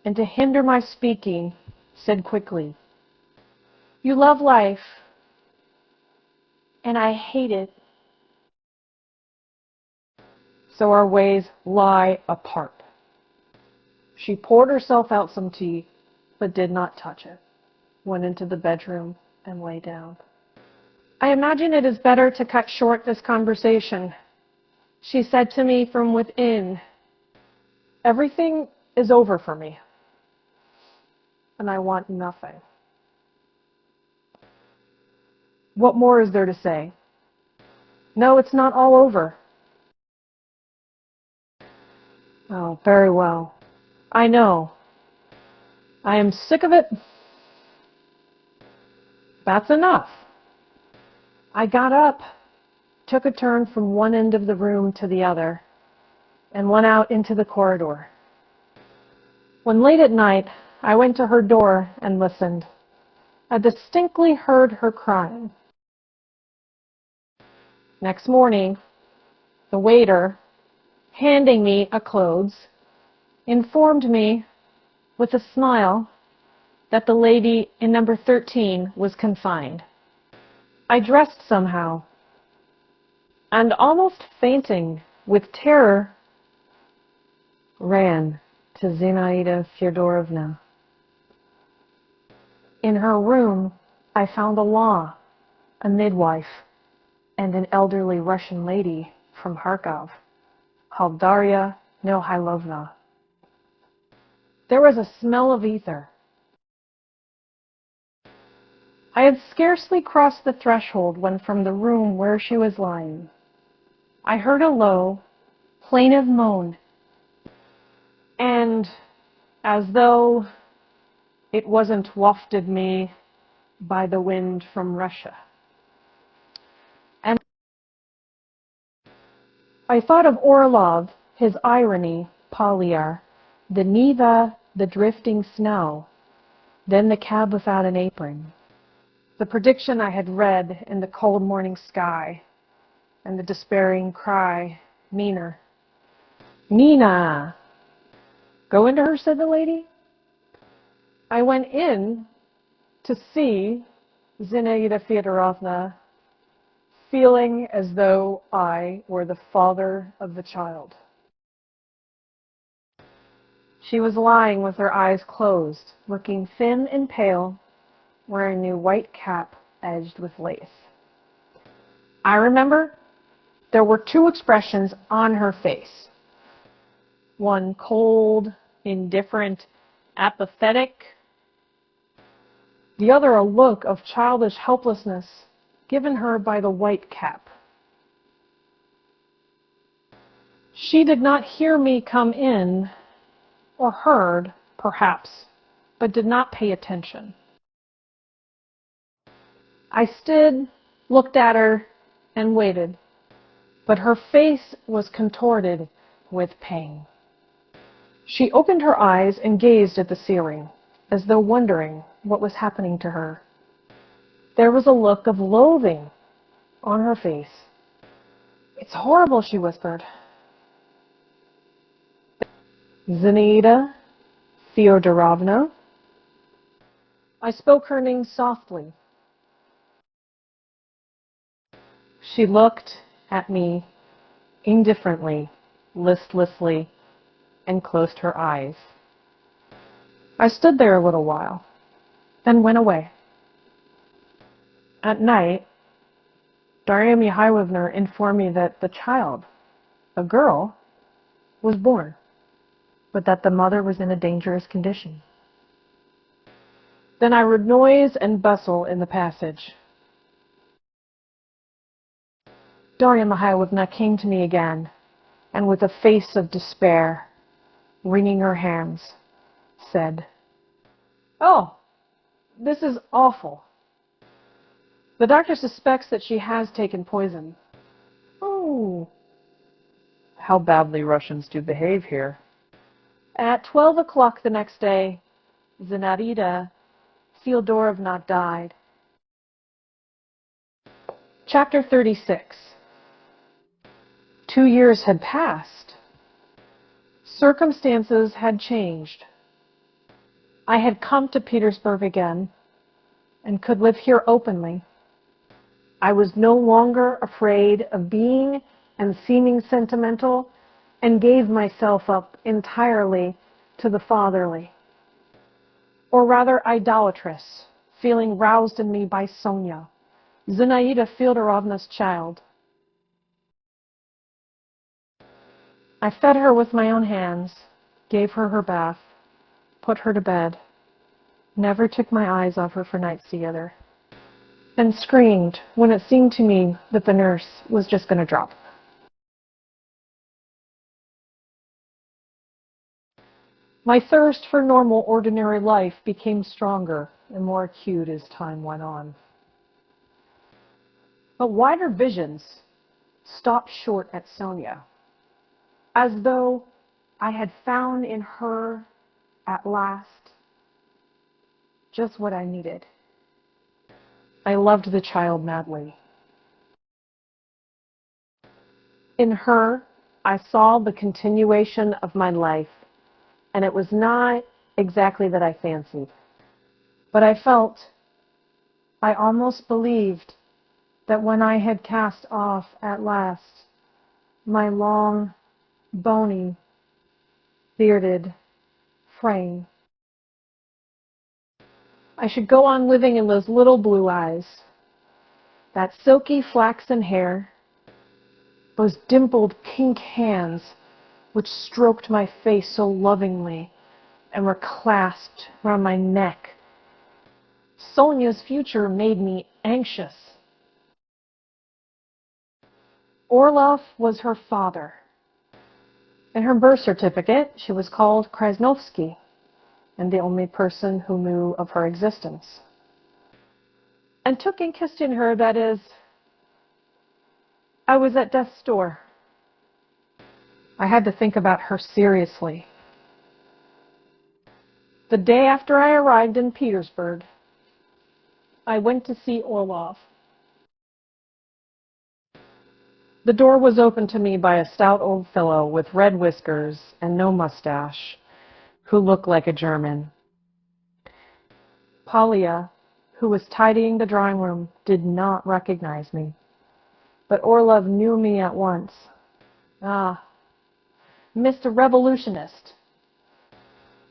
and to hinder my speaking, said quickly, "You love life, and I hate it, so our ways lie apart." She poured herself out some tea, but did not touch it, went into the bedroom, and lay down. "I imagine it is better to cut short this conversation," she said to me from within. "Everything is over for me, and I want nothing." What more is there to say? No, it's not all over. Oh, very well. I know. I am sick of it. That's enough. I got up, took a turn from one end of the room to the other, and went out into the corridor. When late at night, I went to her door and listened. I distinctly heard her crying. Next morning, the waiter, handing me a clothes, informed me with a smile that the lady in number 13 was confined. I dressed somehow, and almost fainting with terror, ran to Zinaida Fyodorovna. In her room, I found a law, a midwife, and an elderly Russian lady from Kharkov, called Darya Mihailovna. There was a smell of ether. I had scarcely crossed the threshold when from the room where she was lying, I heard a low, plaintive moan, and as though it wasn't wafted me by the wind from Russia. And I thought of Orlov, his irony, Polyar, the Neva, the drifting snow, then the cab without an apron, the prediction I had read in the cold morning sky, and the despairing cry, "Nina, Nina!" "Go into her," said the lady. I went in to see Zinaida Fyodorovna, feeling as though I were the father of the child. She was lying with her eyes closed, looking thin and pale, wearing a new white cap edged with lace. I remember there were two expressions on her face. One cold, indifferent, apathetic. The other a look of childish helplessness given her by the white cap. She did not hear me come in, or heard, perhaps, but did not pay attention. I stood, looked at her, and waited, but her face was contorted with pain. She opened her eyes and gazed at the ceiling, as though wondering what was happening to her. There was a look of loathing on her face. "It's horrible," she whispered. "Zinaida Fyodorovna." I spoke her name softly. She looked at me indifferently, listlessly, and closed her eyes. I stood there a little while, then went away. At night, Darya Mihailovna informed me that the child, a girl, was born, but that the mother was in a dangerous condition. Then I heard noise and bustle in the passage. Darya Mihailovna came to me again, and with a face of despair, wringing her hands, said, "Oh, this is awful. The doctor suspects that she has taken poison." "Oh, how badly Russians do behave here." At 12 o'clock the next day, Zinaida Fyodorovna died. Chapter 36. 2 years had passed. Circumstances had changed. I had come to Petersburg again and could live here openly. I was no longer afraid of being and seeming sentimental and gave myself up entirely to the fatherly, or rather idolatrous, feeling roused in me by Sonia, Zinaida Fyodorovna's child. I fed her with my own hands, gave her her bath, put her to bed, never took my eyes off her for nights together, and screamed when it seemed to me that the nurse was just going to drop. My thirst for normal, ordinary life became stronger and more acute as time went on. But wider visions stopped short at Sonia, as though I had found in her at last just what I needed. I loved the child madly. In her, I saw the continuation of my life, and it was not exactly that I fancied, but I felt, I almost believed, that when I had cast off at last my long, bony, bearded frame, I should go on living in those little blue eyes, that silky flaxen hair, those dimpled pink hands which stroked my face so lovingly and were clasped round my neck. Sonia's future made me anxious. Orlov was her father. In her birth certificate, she was called Krasnovsky, and the only person who knew of her existence. And took and kissed in her, that is, I was at death's door. I had to think about her seriously. The day after I arrived in Petersburg, I went to see Orlov. The door was opened to me by a stout old fellow with red whiskers and no mustache, who looked like a German. Polya, who was tidying the drawing room, did not recognize me, but Orlov knew me at once. "Ah, Mr. Revolutionist,"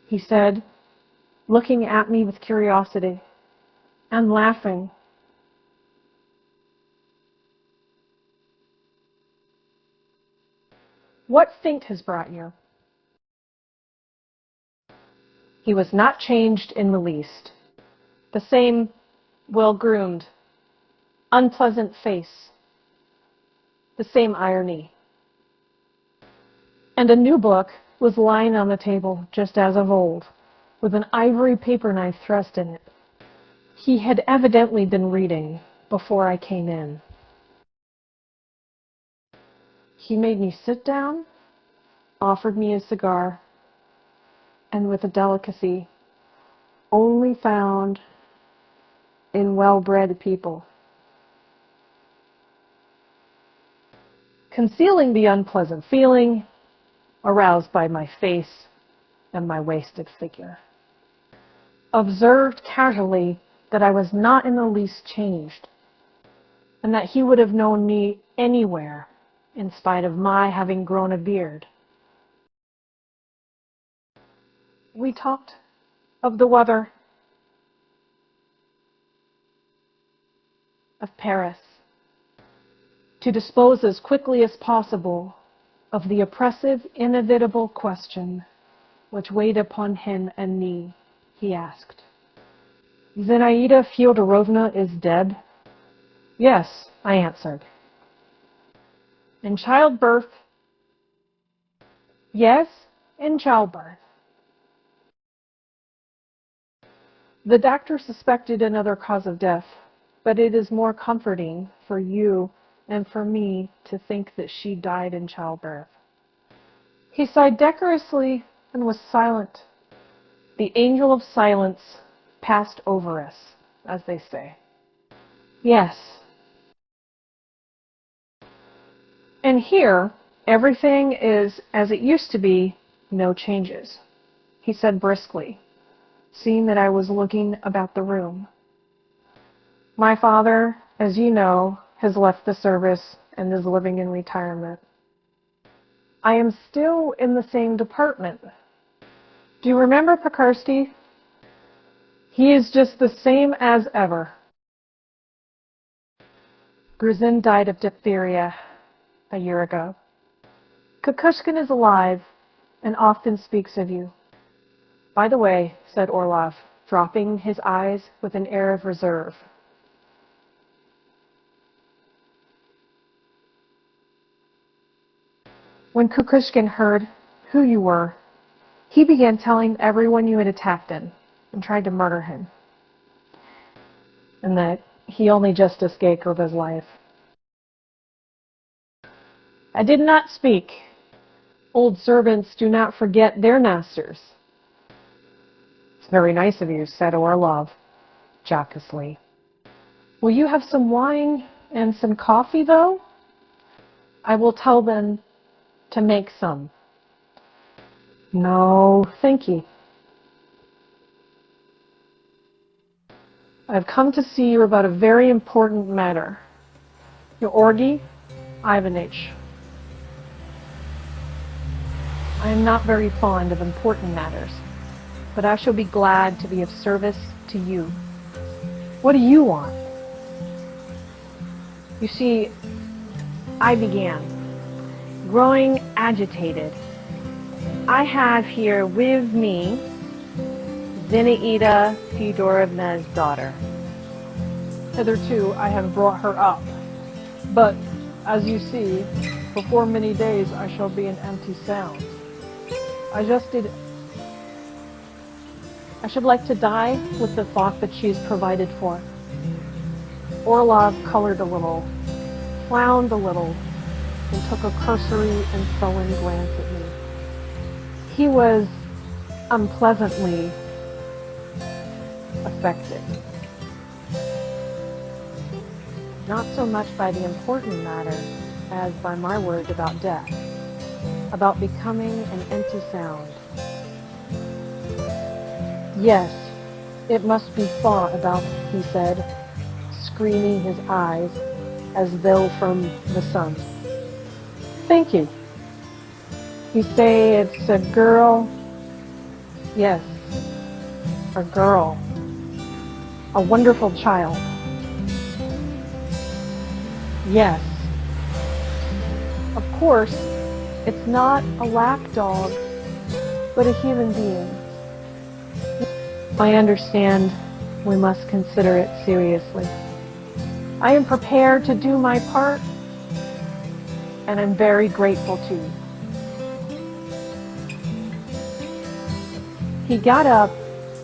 he said, looking at me with curiosity and laughing. "What fate has brought you?" He was not changed in the least. The same well-groomed, unpleasant face, the same irony. And a new book was lying on the table, just as of old, with an ivory paper knife thrust in it. He had evidently been reading before I came in. He made me sit down, offered me a cigar, and with a delicacy only found in well-bred people, concealing the unpleasant feeling aroused by my face and my wasted figure, observed casually that I was not in the least changed, and that he would have known me anywhere in spite of my having grown a beard. We talked of the weather, of Paris, to dispose as quickly as possible of the oppressive, inevitable question which weighed upon him and me. He asked, "Zinaida Fyodorovna is dead?" "Yes," I answered. "In childbirth?" "Yes, in childbirth." The doctor suspected another cause of death, but it is more comforting for you and for me to think that she died in childbirth. He sighed decorously and was silent. The angel of silence passed over us, as they say. "Yes." And here Everything is as it used to be, no changes, he said briskly, seeing that I was looking about the room. My father, as you know, has left the service and is living in retirement. I am still in the same department. Do you remember Pekarsky? He is just the same as ever. Gruzin died of diphtheria a year ago. Kukushkin is alive and often speaks of you. By the way, said Orlov, dropping his eyes with an air of reserve. When Kukushkin heard who you were, he began telling everyone you had attacked him and tried to murder him, and that he only just escaped with his life. I did not speak. Old servants do not forget their masters. It's very nice of you, said Orlov, jocosely. Will you have some wine and some coffee, though? I will tell them to make some. No, thank you. I've come to see you about a very important matter. Georgy Ivanitch. I am not very fond of important matters, but I shall be glad to be of service to you. What do you want? You see, I began, growing agitated. I have here with me Zinaida Fedorovna's daughter. Hitherto I have brought her up, but, as you see, before many days I shall be an empty sound. I should like to die with the thought that she is provided for. Orlov colored a little, frowned a little, and took a cursory and sullen glance at me. He was unpleasantly affected. Not so much by the important matter as by my words about death, about becoming an empty sound. Yes, it must be thought about, he said, screening his eyes as though from the sun. Thank you. You say it's a girl? Yes, a girl. A wonderful child. Yes. Of course, it's not a lapdog, but a human being. I understand we must consider it seriously. I am prepared to do my part, and I'm very grateful to you. He got up,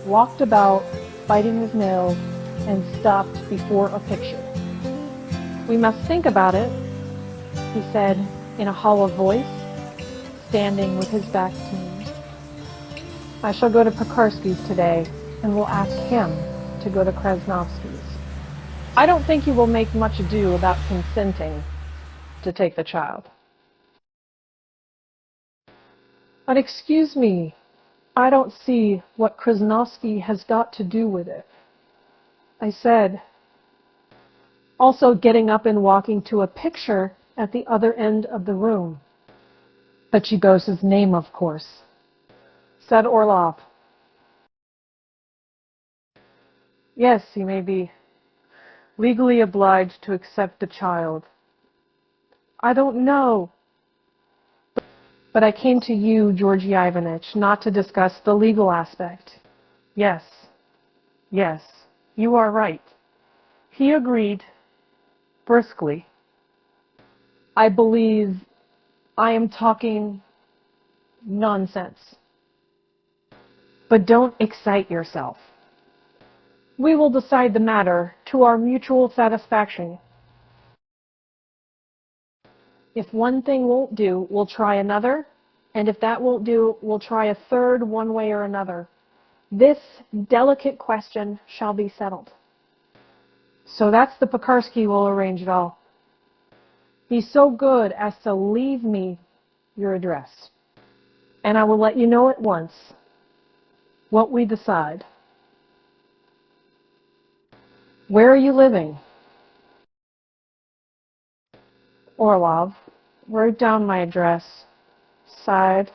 walked about, biting his nails, and stopped before a picture. We must think about it, he said in a hollow voice, standing with his back to me. I shall go to Pekarsky's today, and will ask him to go to Krasnovsky's. I don't think he will make much ado about consenting to take the child. But excuse me, I don't see what Krasnovsky has got to do with it. I said, also getting up and walking to a picture at the other end of the room. Bechibos's name, of course, said Orlov. Yes, he may be legally obliged to accept the child. I don't know. But I came to you, Georgy Ivanitch, not to discuss the legal aspect. Yes, you are right. He agreed, briskly. I believe I am talking nonsense. But don't excite yourself. We will decide the matter to our mutual satisfaction. If one thing won't do, we'll try another, and if that won't do, we'll try a third one way or another. This delicate question shall be settled. So that's the Pekarsky will arrange it all. Be so good as to leave me your address. And I will let you know at once what we decide. Where are you living? Orlov wrote down my address, sighed,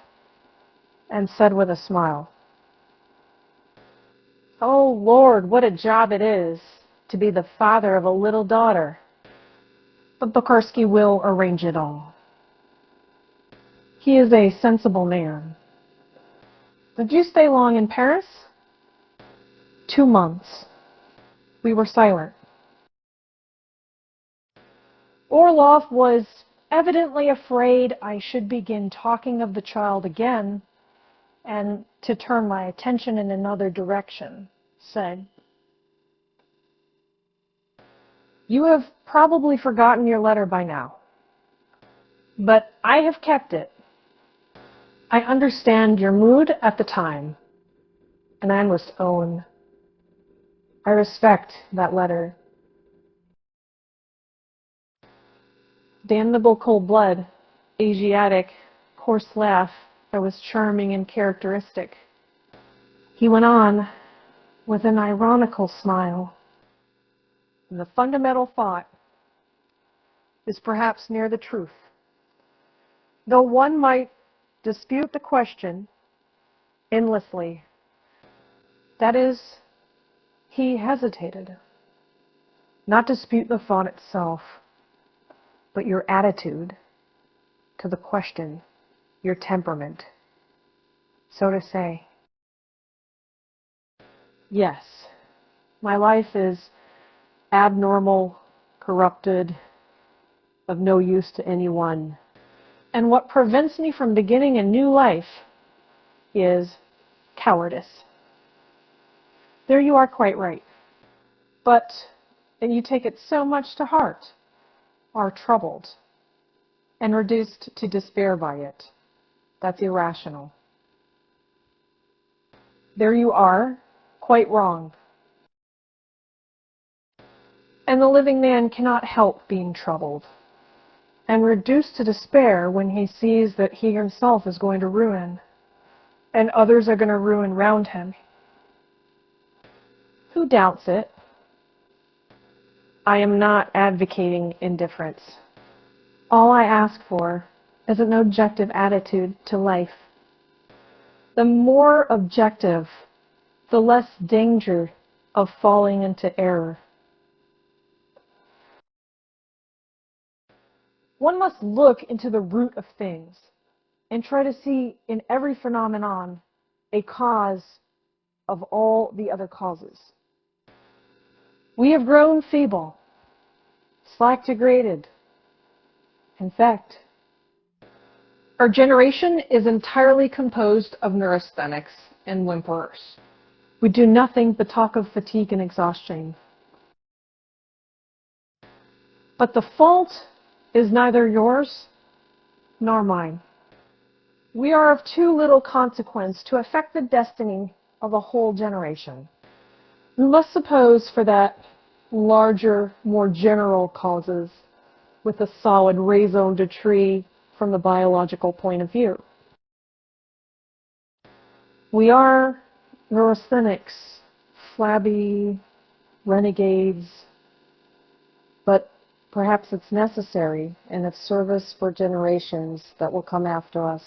and said with a smile, "Oh, Lord, what a job it is to be the father of a little daughter. But Bukarsky will arrange it all. He is a sensible man." "Did you stay long in Paris?" 2 months. We were silent. Orlov was evidently afraid I should begin talking of the child again, and to turn my attention in another direction, said, "You have probably forgotten your letter by now, but I have kept it. I understand your mood at the time, and I must own, I respect that letter." Damnable cold blood, Asiatic, coarse laugh that was charming and characteristic. He went on with an ironical smile. "The fundamental thought is perhaps near the truth, though one might dispute the question endlessly. That is, he hesitated. Not dispute the thought itself, but your attitude to the question, your temperament, so to say. Yes, my life is abnormal, corrupted, of no use to anyone. And what prevents me from beginning a new life is cowardice." There you are quite right. But, and you take it so much to heart, are troubled and reduced to despair by it. That's irrational. There you are, quite wrong. And the living man cannot help being troubled and reduced to despair when he sees that he himself is going to ruin, and others are going to ruin round him. Who doubts it? I am not advocating indifference. All I ask for is an objective attitude to life. The more objective, the less danger of falling into error. One must look into the root of things and try to see in every phenomenon a cause of all the other causes. We have grown feeble, slack degraded. In fact, our generation is entirely composed of neurasthenics and whimperers. We do nothing but talk of fatigue and exhaustion. But the fault is neither yours nor mine. We are of too little consequence to affect the destiny of a whole generation. We must suppose for that larger, more general causes with a solid raison d'etre from the biological point of view. We are neurasthenics, flabby renegades, but perhaps it's necessary and of service for generations that will come after us.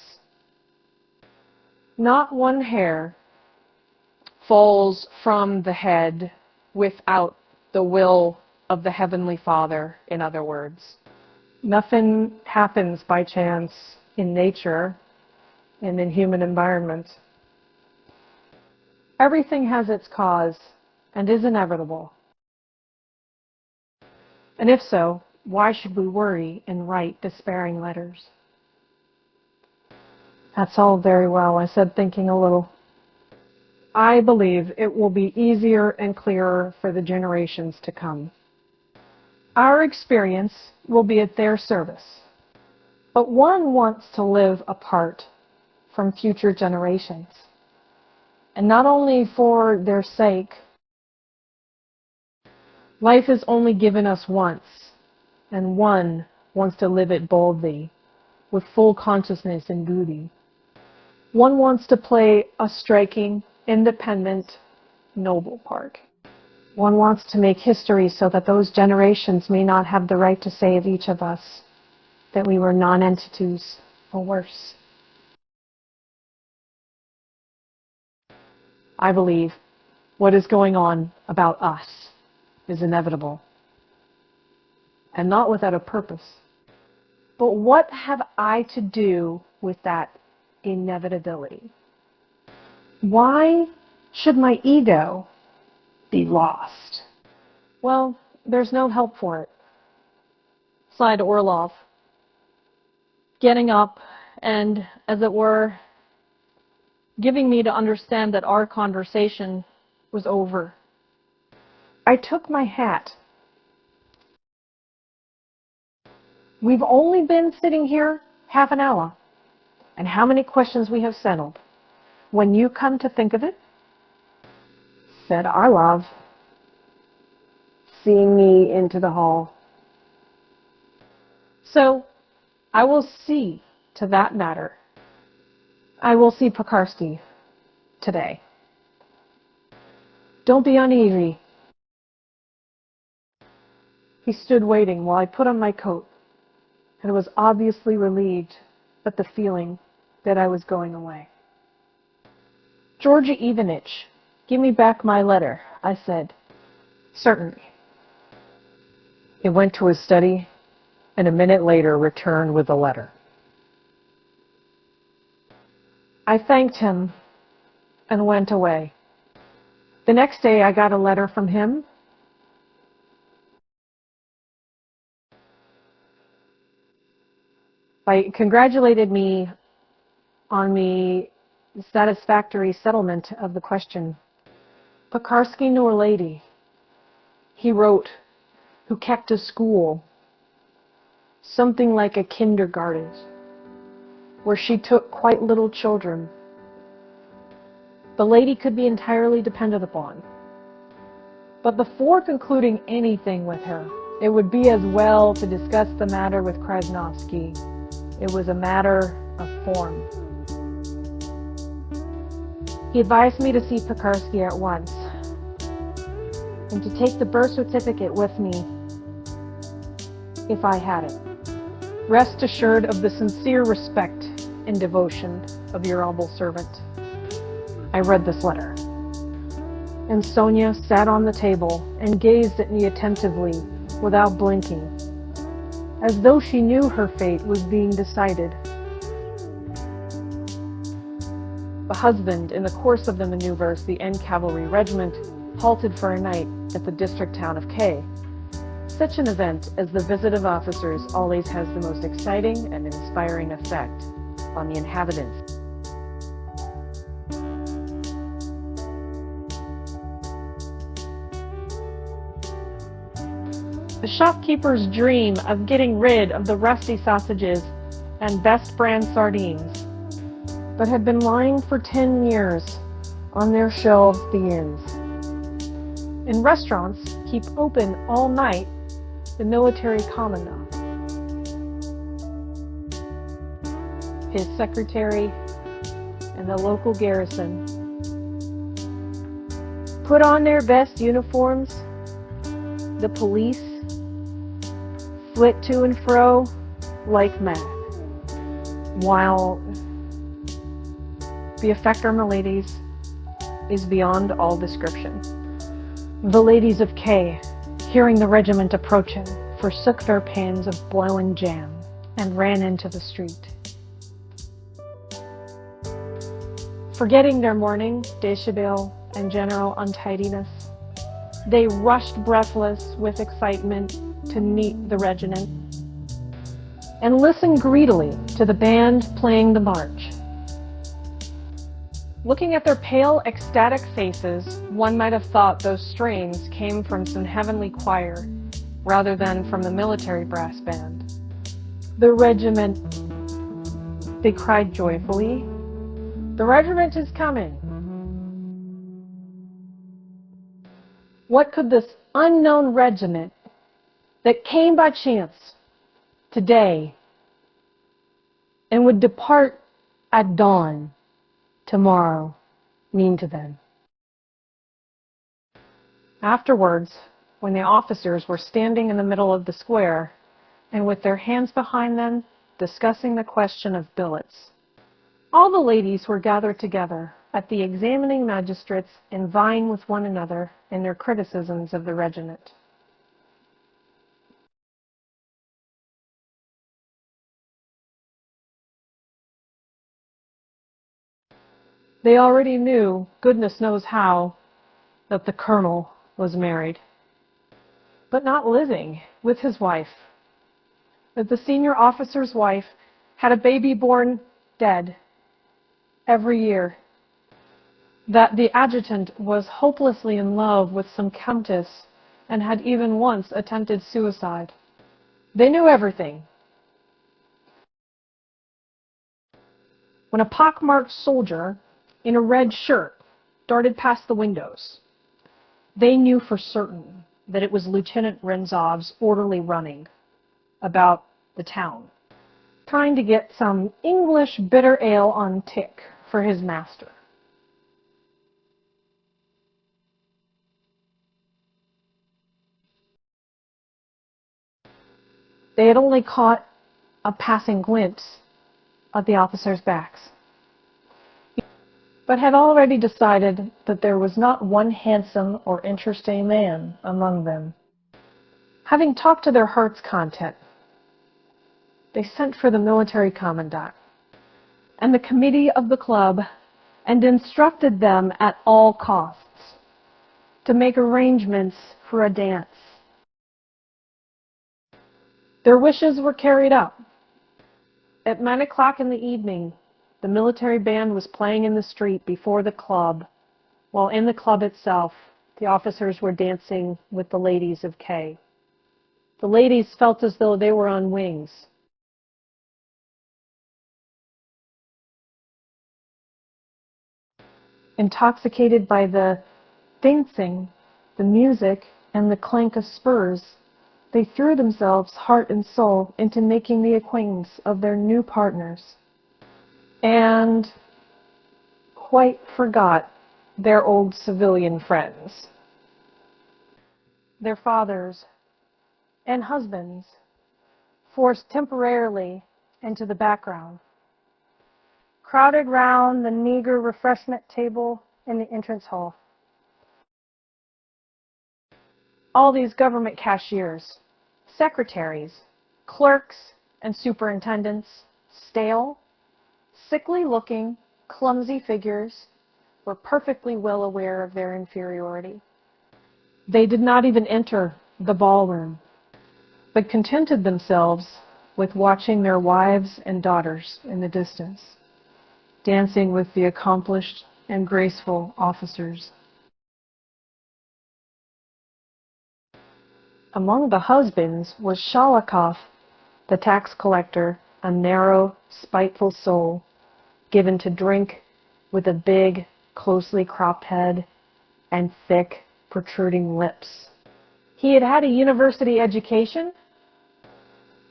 Not one hair falls from the head without the will of the Heavenly Father, in other words. Nothing happens by chance in nature and in human environment. Everything has its cause and is inevitable. And if so, why should we worry and write despairing letters? That's all very well, I said, thinking a little. I believe it will be easier and clearer for the generations to come. Our experience will be at their service. But one wants to live apart from future generations. And not only for their sake. Life is only given us once, and one wants to live it boldly, with full consciousness in duty. One wants to play a striking, independent, noble part. One wants to make history so that those generations may not have the right to say of each of us that we were non-entities or worse. I believe what is going on about us is inevitable, and not without a purpose. But what have I to do with that inevitability? Why should my ego be lost? Well, there's no help for it, sighed Orlov, getting up and, as it were, giving me to understand that our conversation was over. I took my hat. We've only been sitting here half an hour, and how many questions we have settled. When you come to think of it, said Orlov, seeing me into the hall. So, I will see to that matter. I will see Pekarsky today. Don't be uneasy. He stood waiting while I put on my coat, and was obviously relieved at the feeling that I was going away. Georgy Ivanitch, give me back my letter, I said. Certainly. He went to his study, and a minute later returned with the letter. I thanked him and went away. The next day I got a letter from him. He congratulated me on the satisfactory settlement of the question. Pekarsky nor lady, he wrote, who kept a school, something like a kindergarten, where she took quite little children. The lady could be entirely depended upon. But before concluding anything with her, it would be as well to discuss the matter with Krasnovsky. It was a matter of form. He advised me to see Pekarsky at once, and to take the birth certificate with me if I had it. Rest assured of the sincere respect and devotion of your humble servant. I read this letter, and Sonia sat on the table and gazed at me attentively without blinking, as though she knew her fate was being decided. The husband, in the course of the maneuvers, the N Cavalry Regiment, halted for a night at the district town of K. Such an event as the visit of officers always has the most exciting and inspiring effect on the inhabitants. The shopkeeper's dream of getting rid of the rusty sausages and best brand sardines that had been lying for 10 years on their shelves at the inns. In restaurants, keep open all night the military commandant, his secretary, and the local garrison put on their best uniforms. The police flit to and fro like mad, while the effect on the ladies is beyond all description. The ladies of K, hearing the regiment approaching, forsook their pans of boiling jam and ran into the street. Forgetting their morning dishabille and general untidiness, they rushed breathless with excitement to meet the regiment and listened greedily to the band playing the march. Looking at their pale, ecstatic faces, one might have thought those strains came from some heavenly choir rather than from the military brass band. The regiment, they cried joyfully. The regiment is coming. What could this unknown regiment that came by chance today and would depart at dawn tomorrow mean to them? Afterwards, when the officers were standing in the middle of the square and with their hands behind them discussing the question of billets, all the ladies were gathered together at the examining magistrates and vying with one another in their criticisms of the regiment. They already knew, goodness knows how, that the colonel was married, but not living with his wife, that the senior officer's wife had a baby born dead every year, that the adjutant was hopelessly in love with some countess and had even once attempted suicide. They knew everything. When a pockmarked soldier in a red shirt darted past the windows, they knew for certain that it was Lieutenant Renzov's orderly running about the town, trying to get some English bitter ale on tick for his master. They had only caught a passing glimpse of the officers' backs, but had already decided that there was not one handsome or interesting man among them. Having talked to their heart's content, they sent for the military commandant and the committee of the club and instructed them at all costs to make arrangements for a dance. Their wishes were carried out. At 9 o'clock in the evening, the military band was playing in the street before the club, while in the club itself, the officers were dancing with the ladies of K. The ladies felt as though they were on wings. Intoxicated by the dancing, the music, and the clank of spurs, they threw themselves heart and soul into making the acquaintance of their new partners, and quite forgot their old civilian friends. Their fathers and husbands, forced temporarily into the background, crowded round the meager refreshment table in the entrance hall. All these government cashiers, secretaries, clerks, and superintendents, stale, sickly-looking, clumsy figures, were perfectly well aware of their inferiority. They did not even enter the ballroom, but contented themselves with watching their wives and daughters in the distance, dancing with the accomplished and graceful officers. Among the husbands was Shalikov, the tax collector, a narrow, spiteful soul, given to drink, with a big, closely cropped head and thick, protruding lips. He had had a university education.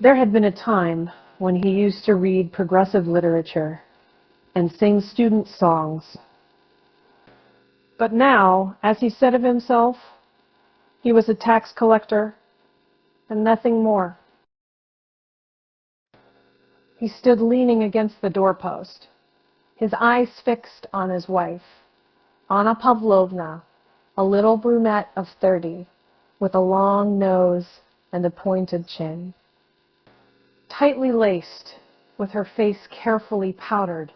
There had been a time when he used to read progressive literature and sing student songs. But now, as he said of himself, he was a tax collector and nothing more. He stood leaning against the doorpost, his eyes fixed on his wife, Anna Pavlovna, a little brunette of 30, with a long nose and a pointed chin. Tightly laced, with her face carefully powdered,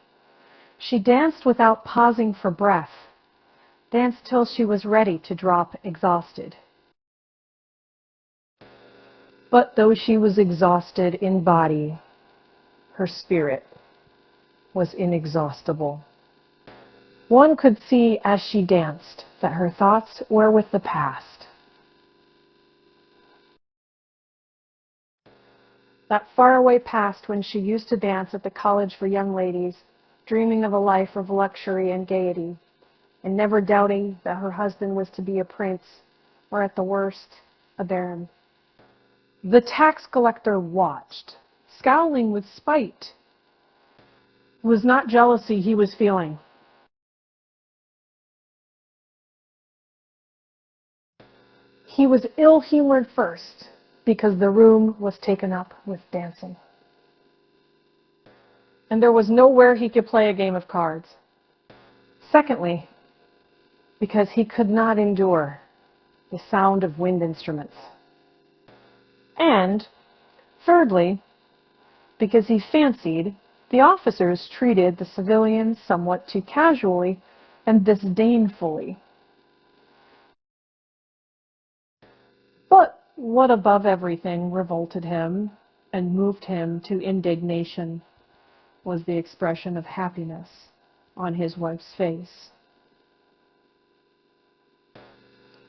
she danced without pausing for breath, danced till she was ready to drop exhausted. But though she was exhausted in body, her spirit was inexhaustible. One could see as she danced that her thoughts were with the past. That faraway past when she used to dance at the college for young ladies, dreaming of a life of luxury and gaiety, and never doubting that her husband was to be a prince, or at the worst, a baron. The tax collector watched, scowling with spite, It was not jealousy he was feeling. He was ill-humored first because the room was taken up with dancing. And there was nowhere he could play a game of cards. Secondly, because he could not endure the sound of wind instruments. And thirdly, because he fancied the officers treated the civilians somewhat too casually and disdainfully. But what above everything revolted him and moved him to indignation was the expression of happiness on his wife's face.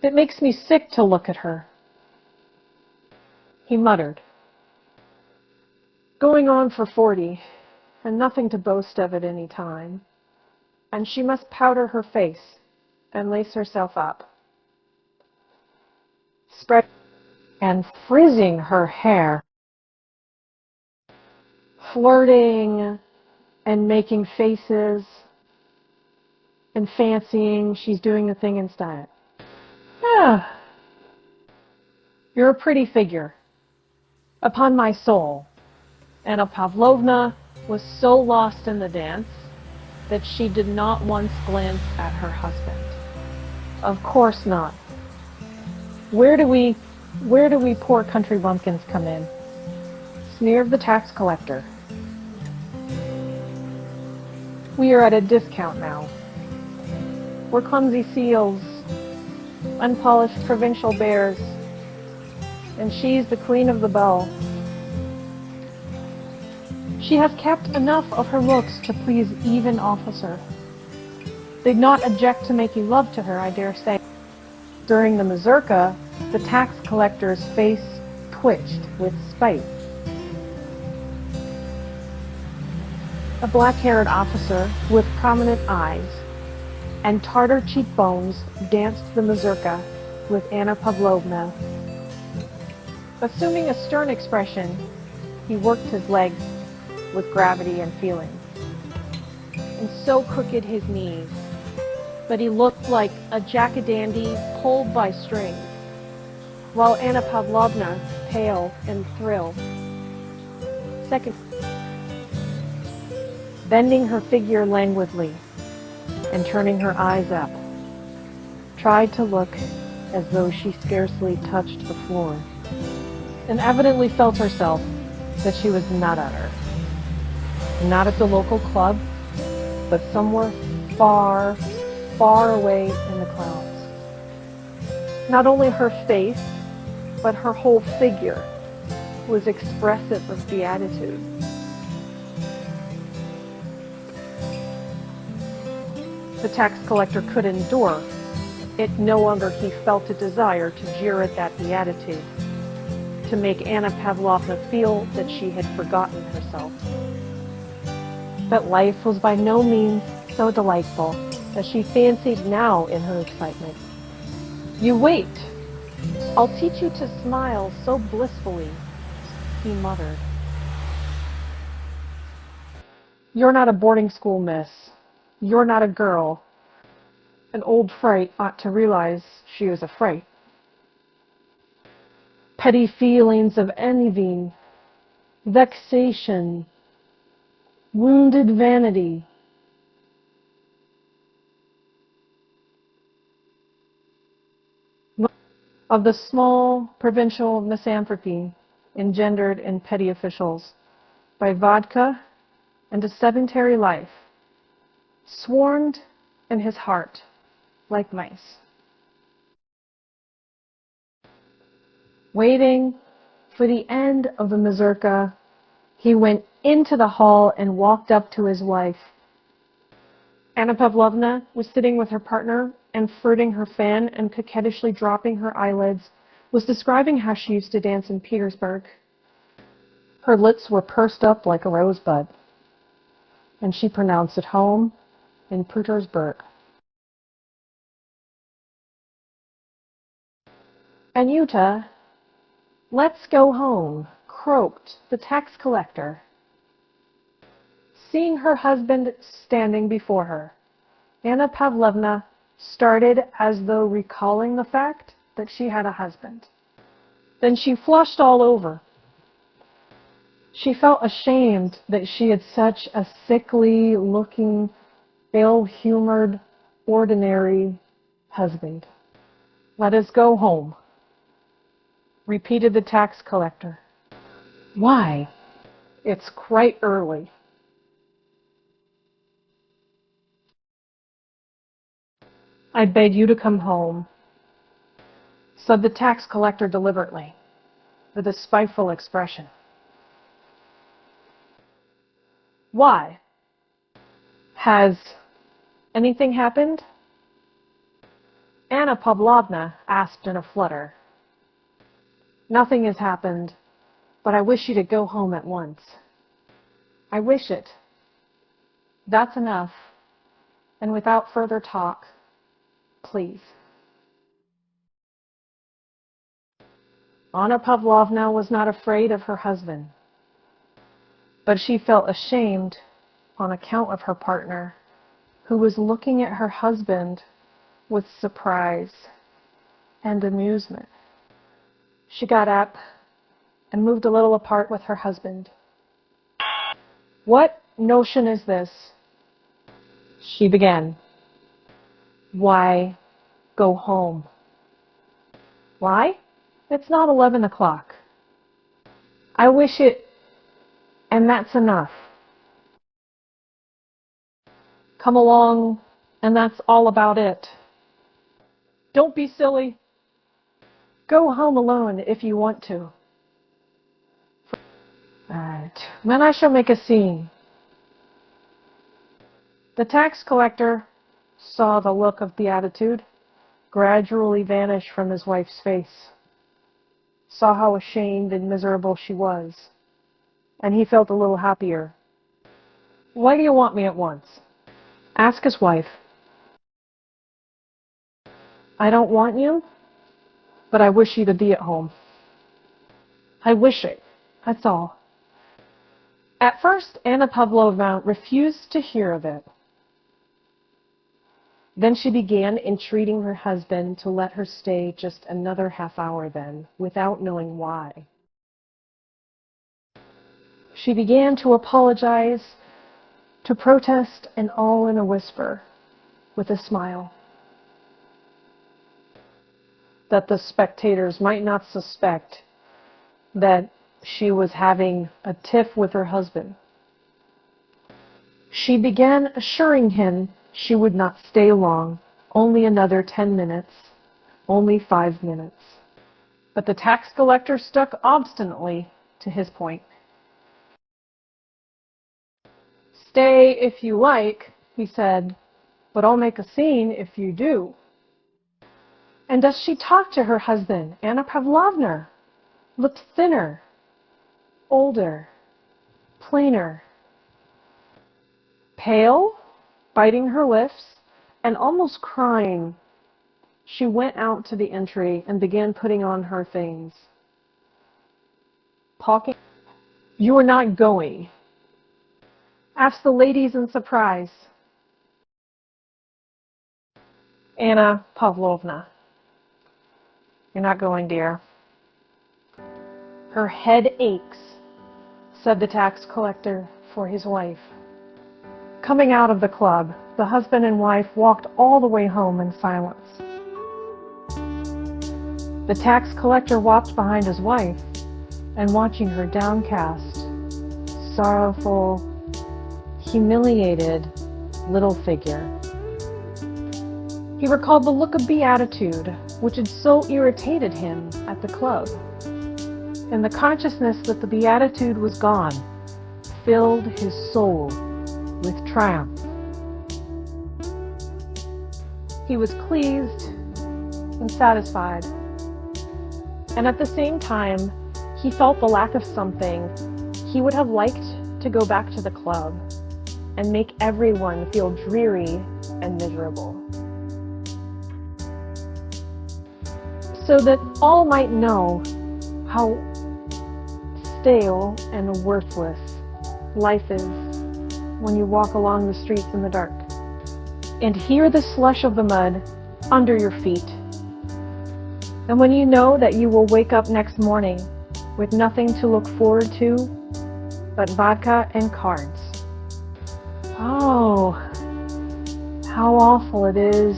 It makes me sick to look at her, he muttered. Going on for 40, and nothing to boast of at any time, and she must powder her face and lace herself up, spread and frizzing her hair, flirting and making faces and fancying she's doing the thing in style. Ah, you're a pretty figure. Upon my soul. Anna Pavlovna was so lost in the dance that she did not once glance at her husband. Of course not. Where do we poor country bumpkins come in? Sneer of the tax collector. We are at a discount now. We're clumsy seals, unpolished provincial bears, and she's the queen of the bell. She has kept enough of her looks to please even officer. They'd not object to making love to her, I dare say. During the mazurka, the tax collector's face twitched with spite. A black-haired officer with prominent eyes and tartar cheekbones danced the mazurka with Anna Pavlovna. Assuming a stern expression, he worked his legs with gravity and feeling, and so crooked his knees that he looked like a jack-a-dandy pulled by strings, while Anna Pavlovna, pale and thrilled, bending her figure languidly and turning her eyes up, tried to look as though she scarcely touched the floor, and evidently felt herself that she was not at her. Not at the local club, but somewhere far, far away in the clouds. Not only her face, but her whole figure was expressive of beatitude. The tax collector could endure it no longer. He felt a desire to jeer at that beatitude, to make Anna Pavlovna feel that she had forgotten herself, that life was by no means so delightful as she fancied now in her excitement. You wait. I'll teach you to smile so blissfully, he muttered. You're not a boarding school miss. You're not a girl. An old fright ought to realize she was a fright. Petty feelings of envy, vexation, wounded vanity, of the small provincial misanthropy engendered in petty officials by vodka and a sedentary life, swarmed in his heart like mice. Waiting for the end of the mazurka, he went into the hall and walked up to his wife. Anna Pavlovna was sitting with her partner and flirting her fan and coquettishly dropping her eyelids, was describing how she used to dance in Petersburg. Her lips were pursed up like a rosebud, and she pronounced it home in Petersburg. Anyuta, let's go home, croaked the tax collector. Seeing her husband standing before her, Anna Pavlovna started as though recalling the fact that she had a husband. Then she flushed all over. She felt ashamed that she had such a sickly-looking, ill-humored, ordinary husband. "Let us go home," repeated the tax collector. "Why? It's quite early." "I beg you to come home," said the tax collector deliberately, with a spiteful expression. "Why? Has anything happened?" Anna Pavlovna asked in a flutter. "Nothing has happened, but I wish you to go home at once." "I wish it. That's enough. And without further talk, please." Anna Pavlovna was not afraid of her husband, but she felt ashamed on account of her partner, who was looking at her husband with surprise and amusement. She got up and moved a little apart with her husband. "What notion is this?" she began. "Why, go home." "Why? It's not 11 o'clock. I wish it, and that's enough. Come along, and that's all about it. Don't be silly. Go home alone if you want to." "Right. Then I shall make a scene." The tax collector saw the look of beatitude gradually vanish from his wife's face, saw how ashamed and miserable she was, and he felt a little happier. "Why do you want me at once?" asked his wife. "I don't want you, but I wish you to be at home. I wish it, that's all." At first, Anna Pavlovna refused to hear of it. Then she began entreating her husband to let her stay just another half hour then, without knowing why. She began to apologize, to protest, and all in a whisper, with a smile, that the spectators might not suspect that she was having a tiff with her husband. She began assuring him she would not stay long, only another 10 minutes, only 5 minutes. But the tax collector stuck obstinately to his point. "Stay if you like," he said, "but I'll make a scene if you do." And as she talked to her husband, Anna Pavlovna looked thinner, older, plainer, pale, biting her lips, and almost crying. She went out to the entry and began putting on her things. "Talking? You are not going?" asked the ladies in surprise. "Anna Pavlovna, you're not going, dear." "Her head aches," said the tax collector for his wife. Coming out of the club, the husband and wife walked all the way home in silence. The tax collector walked behind his wife, and watching her downcast, sorrowful, humiliated little figure, he recalled the look of beatitude which had so irritated him at the club, and the consciousness that the beatitude was gone filled his soul with triumph. He was pleased and satisfied, and at the same time, he felt the lack of something. He would have liked to go back to the club and make everyone feel dreary and miserable, so that all might know how stale and worthless life is when you walk along the streets in the dark and hear the slush of the mud under your feet. And when you know that you will wake up next morning with nothing to look forward to but vodka and cards. Oh, how awful it is.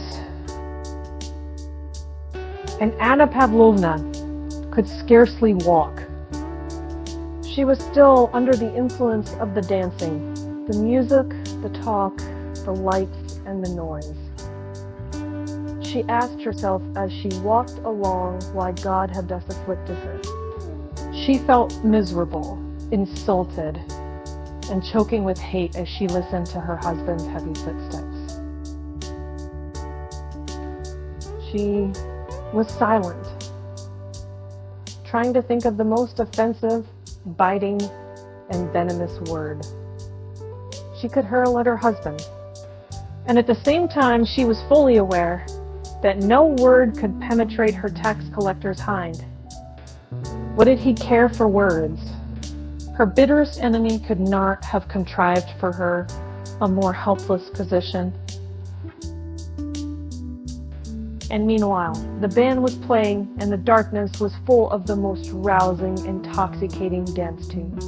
And Anna Pavlovna could scarcely walk. She was still under the influence of the dancing, the music, the talk, the lights, and the noise. She asked herself as she walked along why God had thus afflicted her. She felt miserable, insulted, and choking with hate as she listened to her husband's heavy footsteps. She was silent, trying to think of the most offensive, biting, and venomous word she could hurl at her husband. And at the same time, she was fully aware that no word could penetrate her tax collector's hind. What did he care for words? Her bitterest enemy could not have contrived for her a more helpless position. And meanwhile, the band was playing and the darkness was full of the most rousing, intoxicating dance tunes.